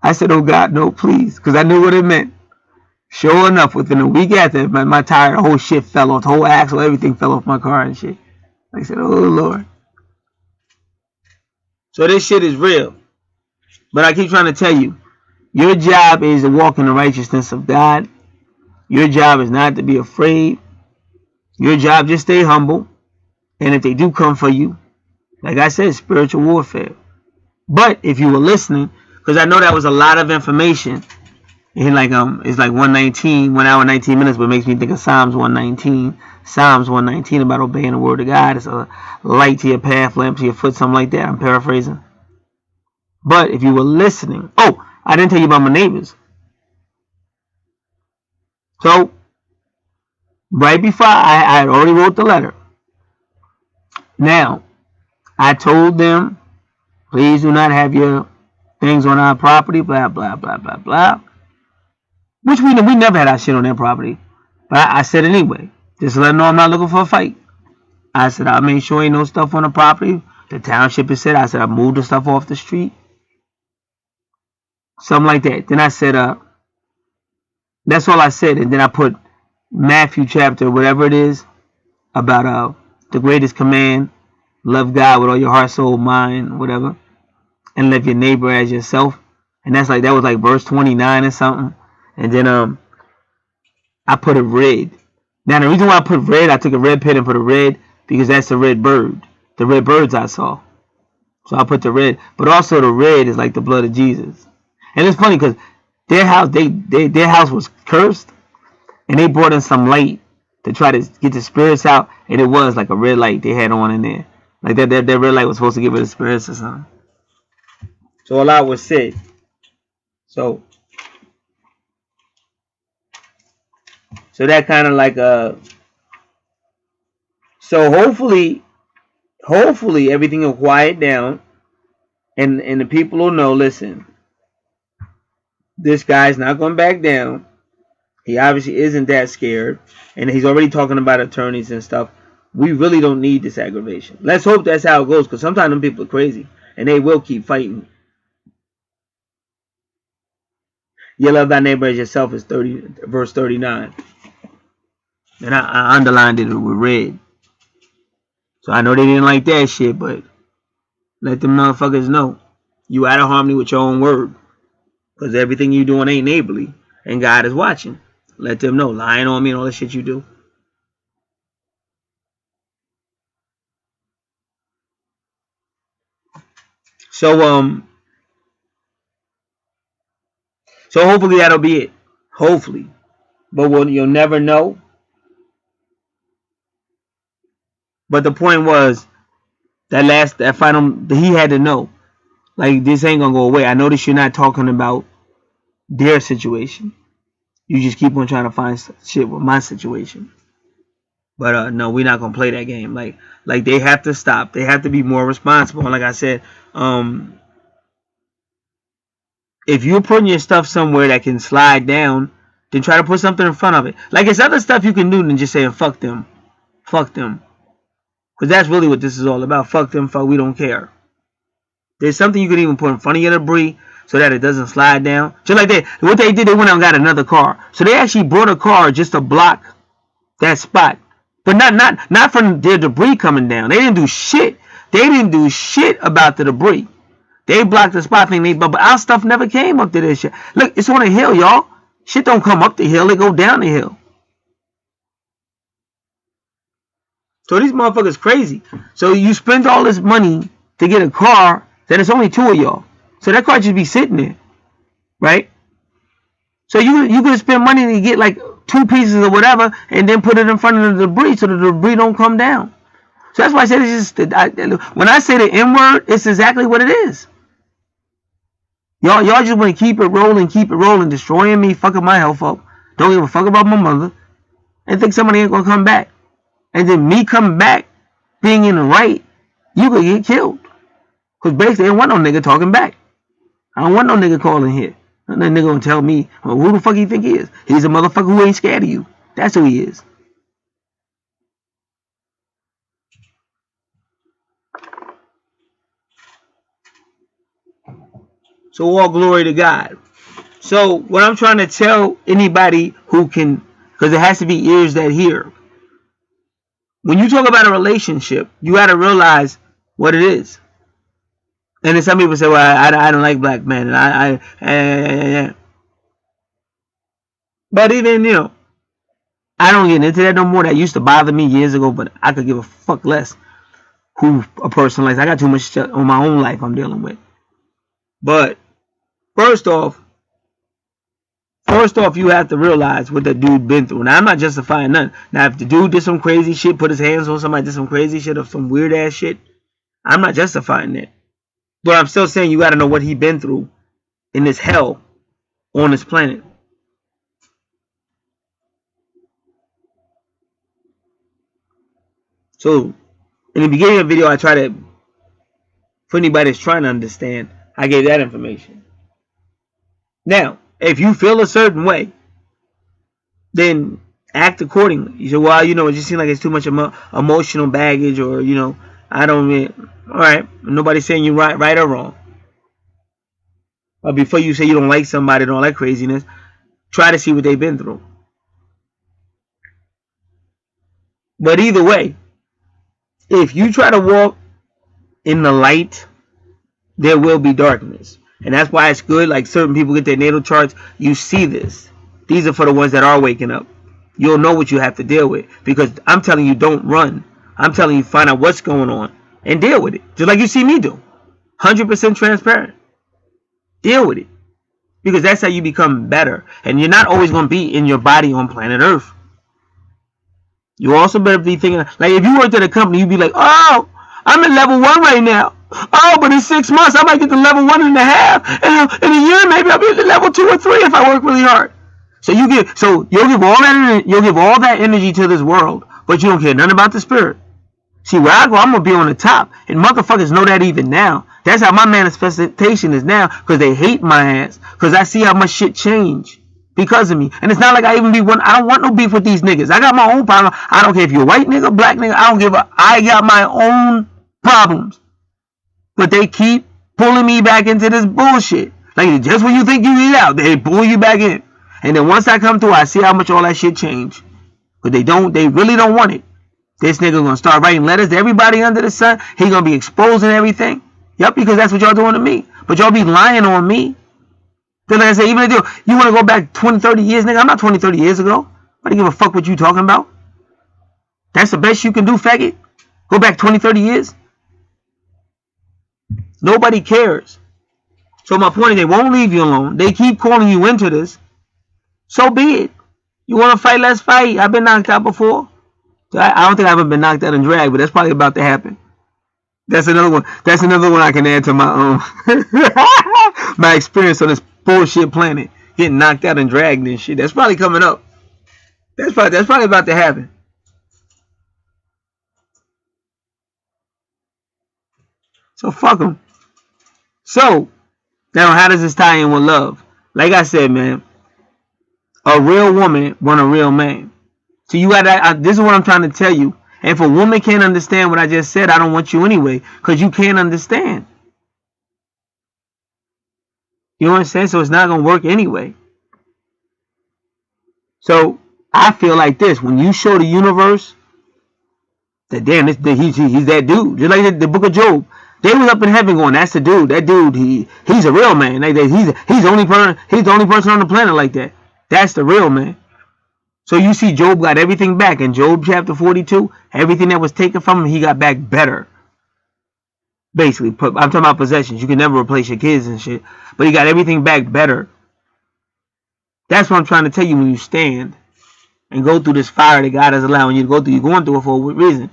I said, oh God, no, please. Because I knew what it meant. Sure enough, within a week after, my tire, the whole shit fell off. The whole axle, everything fell off my car and shit. I said, oh Lord. So this shit is real. But I keep trying to tell you, your job is to walk in the righteousness of God. Your job is not to be afraid. Your job, just stay humble. And if they do come for you, like I said, spiritual warfare. But if you were listening, because I know that was a lot of information, and like it's like 119, 1 hour 19 minutes, but it makes me think of Psalms 119. Psalms 119 about obeying the word of God. It's a light to your path, lamp to your foot, something like that. I'm paraphrasing. But if you were listening, oh, I didn't tell you about my neighbors. So right before I had already wrote the letter. Now I told them, please do not have your things on our property, blah blah blah blah blah. Which we never had our shit on their property. But I said anyway, just to let them know I'm not looking for a fight. I said I made sure ain't no stuff on the property. The township has said. I said I moved the stuff off the street. Something like that. Then I said that's all I said. And then I put Matthew chapter, whatever it is, about the greatest command. Love God with all your heart, soul, mind, whatever. And love your neighbor as yourself. And that was like verse 29 or something. And then I put a red. Now the reason why I put red, I took a red pen and put a red because that's the red bird. The red birds I saw. So I put the red. But also the red is like the blood of Jesus. And it's funny because their house, their house was cursed. And they brought in some light to try to get the spirits out. And it was like a red light they had on in there. Like that red light was supposed to get rid of spirits or something. So a lot was said. So that kind of like so hopefully everything will quiet down and the people will know, listen, this guy's not going back down. He obviously isn't that scared, and he's already talking about attorneys and stuff. We really don't need this aggravation. Let's hope that's how it goes, because sometimes them people are crazy and they will keep fighting. You love thy neighbor as yourself is verse 39. And I underlined it with red. So I know they didn't like that shit, but let them motherfuckers know you out of harmony with your own word. Because everything you doing ain't neighborly. And God is watching. Let them know. Lying on me and all the shit you do. So hopefully that'll be it. Hopefully. But you'll never know. But the point was that final, he had to know. Like, this ain't gonna go away. I notice you're not talking about their situation. You just keep on trying to find shit with my situation. But no, we're not gonna play that game. Like they have to stop. They have to be more responsible. And like I said, if you're putting your stuff somewhere that can slide down, then try to put something in front of it. Like, it's other stuff you can do than just saying fuck them. Fuck them. Because that's really what this is all about. Fuck them, fuck, we don't care. There's something you can even put in front of your debris so that it doesn't slide down. Just like that. What they did, they went out and got another car. So they actually brought a car just to block that spot. But not from their debris coming down. They didn't do shit. They didn't do shit about the debris. They blocked the spot thing, but our stuff never came up to this shit. Look, it's on a hill, y'all. Shit don't come up the hill, it go down the hill. So these motherfuckers crazy. So you spend all this money to get a car, then it's only two of y'all. So that car just be sitting there, right? So you can spend money to get like two pieces or whatever, and then put it in front of the debris so the debris don't come down. So that's why I said it's just when I say the N word, it's exactly what it is. Y'all just want to keep it rolling, destroying me, fucking my health up. Don't give a fuck about my mother, and think somebody ain't gonna come back. And then me coming back, being in the right, You could get killed. Because basically, I don't want no nigga talking back. I don't want no nigga calling here. No nigga gonna tell me, well, who the fuck you think he is? He's a motherfucker who ain't scared of you. That's who he is. So all glory to God. So what I'm trying to tell anybody who can, because it has to be ears that hear. When you talk about a relationship, you got to realize what it is. And then some people say, well, I don't like black men. But even, I don't get into that no more. That used to bother me years ago, but I could give a fuck less who a person likes. I got too much shit on my own life I'm dealing with. But first off, you have to realize what that dude been through. Now, I'm not justifying nothing. Now, if the dude did some crazy shit, put his hands on somebody, did some crazy shit or some weird ass shit, I'm not justifying that. But I'm still saying you got to know what he been through in this hell on this planet. So, in the beginning of the video, I try to, for anybody that's trying to understand, I gave that information. Now, if you feel a certain way, then act accordingly. You say, well, it just seems like it's too much emotional baggage, or, I don't mean, all right, nobody's saying you right or wrong. But before you say you don't like somebody, don't like craziness, try to see what they've been through. But either way, if you try to walk in the light, there will be darkness. And that's why it's good, like certain people get their natal charts, you see this. These are for the ones that are waking up. You'll know what you have to deal with. Because I'm telling you, don't run. I'm telling you, find out what's going on and deal with it. Just like you see me do. 100% transparent. Deal with it. Because that's how you become better. And you're not always going to be in your body on planet Earth. You also better be thinking, like if you worked at a company, you'd be like, oh, I'm at level 1 right now. Oh, but in 6 months, I might get to level 1.5. And in a year, maybe I'll be at level 2 or 3 if I work really hard. So you'll give all that energy to this world, but you don't care nothing about the spirit. See, where I go, I'm gonna be on the top, and motherfuckers know that even now. That's how my manifestation is now, because they hate my ass, because I see how much shit change because of me. And it's not like I don't want no beef with these niggas. I got my own problem. I don't care if you're a white nigga, black nigga. I got my own problems. But they keep pulling me back into this bullshit. Like, just when you think you get out, they pull you back in. And then once I come through, I see how much all that shit changed. But they really don't want it. This nigga gonna start writing letters to everybody under the sun. He gonna be exposing everything. Yep, because that's what y'all doing to me. But y'all be lying on me. Then like I say, even if you want to go back 20, 30 years, nigga, I'm not 20, 30 years ago. I don't give a fuck what you talking about. That's the best you can do, faggot. Go back 20, 30 years. Nobody cares. So my point is, they won't leave you alone. They keep calling you into this. So be it. You want to fight? Let's fight. I've been knocked out before. I don't think I've ever been knocked out and dragged, but that's probably about to happen. That's another one. That's another one I can add to my my experience on this bullshit planet, getting knocked out and dragged and shit. That's probably coming up. That's probably about to happen. So fuck them. So now, how does this tie in with love? Like I said, man, a real woman want a real man. So you got this is what I'm trying to tell you. And if a woman can't understand what I just said, I don't want you anyway, because you can't understand. You know what I'm saying? So it's not gonna work anyway. So I feel like this: when you show the universe that damn, he's that dude, just like the Book of Job. They was up in heaven going, that's the dude. That dude, he's a real man. Like he's the only person on the planet like that. That's the real man. So you see, Job got everything back in Job chapter 42. Everything that was taken from him, he got back better. Basically, I'm talking about possessions. You can never replace your kids and shit, but he got everything back better. That's what I'm trying to tell you. When you stand and go through this fire that God is allowing you to go through, you're going through it for a reason.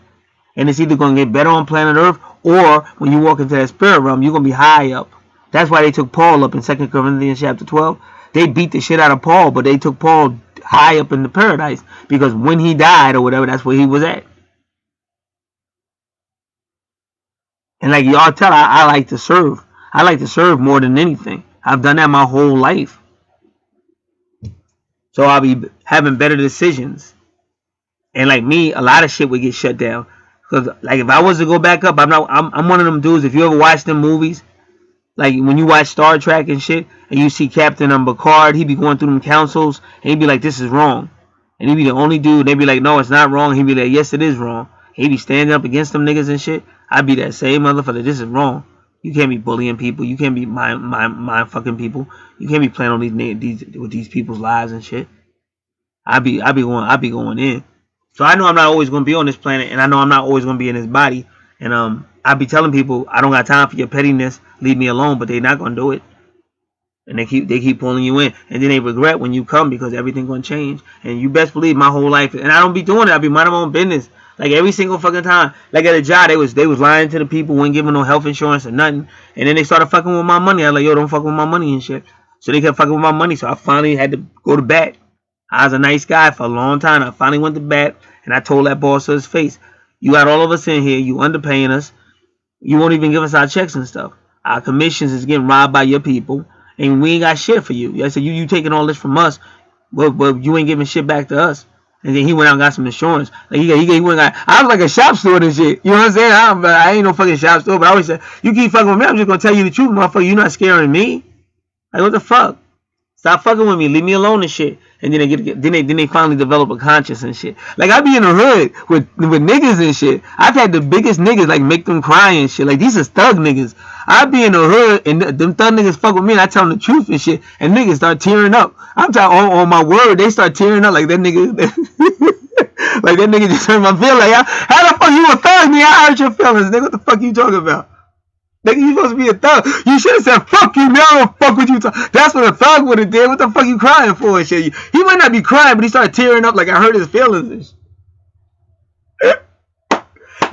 And it's either going to get better on planet Earth, or when you walk into that spirit realm, you're going to be high up. That's why they took Paul up in 2 Corinthians chapter 12. They beat the shit out of Paul, but they took Paul high up in the paradise, because when he died or whatever, that's where he was at. And like y'all tell, I like to serve. I like to serve more than anything. I've done that my whole life. So I'll be having better decisions. And like me, a lot of shit would get shut down. Cause like if I was to go back up, I'm one of them dudes. If you ever watch them movies, like when you watch Star Trek and shit, and you see Captain Picard, he be going through them councils, and he be like, "This is wrong," and he be the only dude. They be like, "No, it's not wrong." He be like, "Yes, it is wrong." He be standing up against them niggas and shit. I be that same motherfucker. This is wrong. You can't be bullying people. You can't be mind fucking people. You can't be playing on these with these people's lives and shit. I be going in. So I know I'm not always gonna be on this planet, and I know I'm not always gonna be in this body. And I be telling people I don't got time for your pettiness. Leave me alone, but they not gonna do it. And they keep pulling you in, and then they regret when you come because everything gonna change. And you best believe my whole life, and I don't be doing it. I be minding my own business, like every single fucking time. Like at a job, they was lying to the people, wouldn't give them no health insurance or nothing, and then they started fucking with my money. I was like, yo, don't fuck with my money and shit. So they kept fucking with my money, so I finally had to go to bat. I was a nice guy for a long time. I finally went to bat, and I told that boss to his face, "You got all of us in here. You underpaying us. You won't even give us our checks and stuff. Our commissions is getting robbed by your people, and we ain't got shit for you." I said, "You taking all this from us, but you ain't giving shit back to us." And then he went out and got some insurance. Like he went and got, I was like a shop steward and shit. You know what I'm saying? I ain't no fucking shop steward, but I always said, "You keep fucking with me, I'm just gonna tell you the truth, motherfucker. You're not scaring me. Like what the fuck? Stop fucking with me. Leave me alone and shit." And then they finally develop a conscience and shit. Like I be in the hood with niggas and shit. I've had the biggest niggas like make them cry and shit. Like these is thug niggas. I be in the hood and them thug niggas fuck with me and I tell them the truth and shit. And niggas start tearing up. I'm talking on my word. They start tearing up like that nigga. Like that nigga just hurt my feelings. Like, how the fuck you a thug, nigga? I hurt your feelings, nigga. What the fuck you talking about? Nigga, you supposed to be a thug. You should have said, "Fuck you, man. I don't fuck with you." That's what a thug would have did. What the fuck you crying for and shit? He might not be crying, but he started tearing up like I hurt his feelings and shit.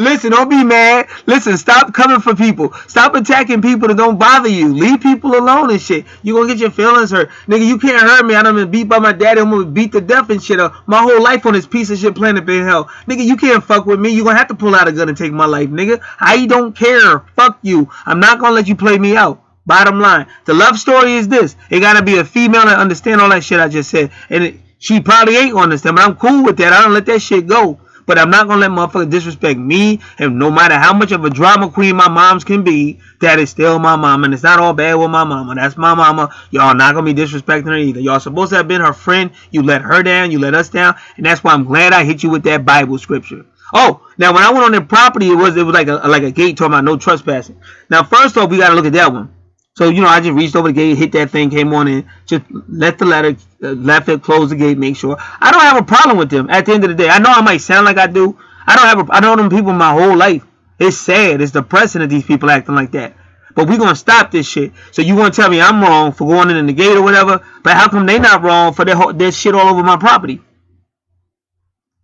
Listen, don't be mad. Listen, stop coming for people. Stop attacking people that don't bother you. Leave people alone and shit. You gonna get your feelings hurt. Nigga, you can't hurt me. I done been beat by my daddy. I'm gonna be beat to death and shit. My whole life on this piece of shit planet been hell. Nigga, you can't fuck with me. You gonna have to pull out a gun and take my life, nigga. I don't care. Fuck you. I'm not gonna let you play me out. Bottom line. The love story is this. It gotta be a female that understand all that shit I just said. And she probably ain't gonna understand, but I'm cool with that. I don't let that shit go. But I'm not gonna let motherfuckers disrespect me. And no matter how much of a drama queen my moms can be, that is still my mama. And it's not all bad with my mama. That's my mama. Y'all not gonna be disrespecting her either. Y'all supposed to have been her friend. You let her down. You let us down. And that's why I'm glad I hit you with that Bible scripture. Oh, now when I went on their property, it was like a gate talking about no trespassing. Now first off, we gotta look at that one. So, you know, I just reached over the gate, hit that thing, came on in, just left the letter, left it, closed the gate, make sure. I don't have a problem with them at the end of the day. I know I might sound like I do. I know them people my whole life. It's sad. It's depressing that these people acting like that. But we're going to stop this shit. So you want to tell me I'm wrong for going in the gate or whatever, but how come they not wrong for their shit all over my property?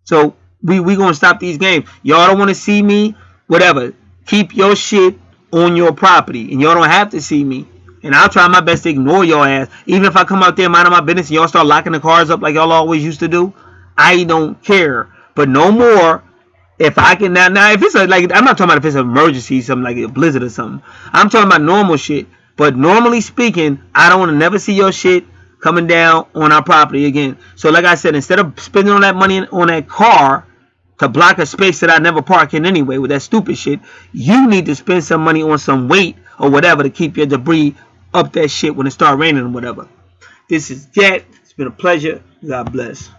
So we going to stop these games. Y'all don't want to see me, whatever. Keep your shit on your property, and y'all don't have to see me. And I'll try my best to ignore your ass. Even if I come out there minding my business and y'all start locking the cars up like y'all always used to do, I don't care. But no more. If I can now if it's like, I'm not talking about if it's an emergency, something like a blizzard or something. I'm talking about normal shit. But normally speaking, I don't want to never see your shit coming down on our property again. So like I said, instead of spending all that money on that car to block a space that I never park in anyway with that stupid shit, you need to spend some money on some weight or whatever to keep your debris up that shit when it start raining or whatever. This is Jet. It's been a pleasure. God bless.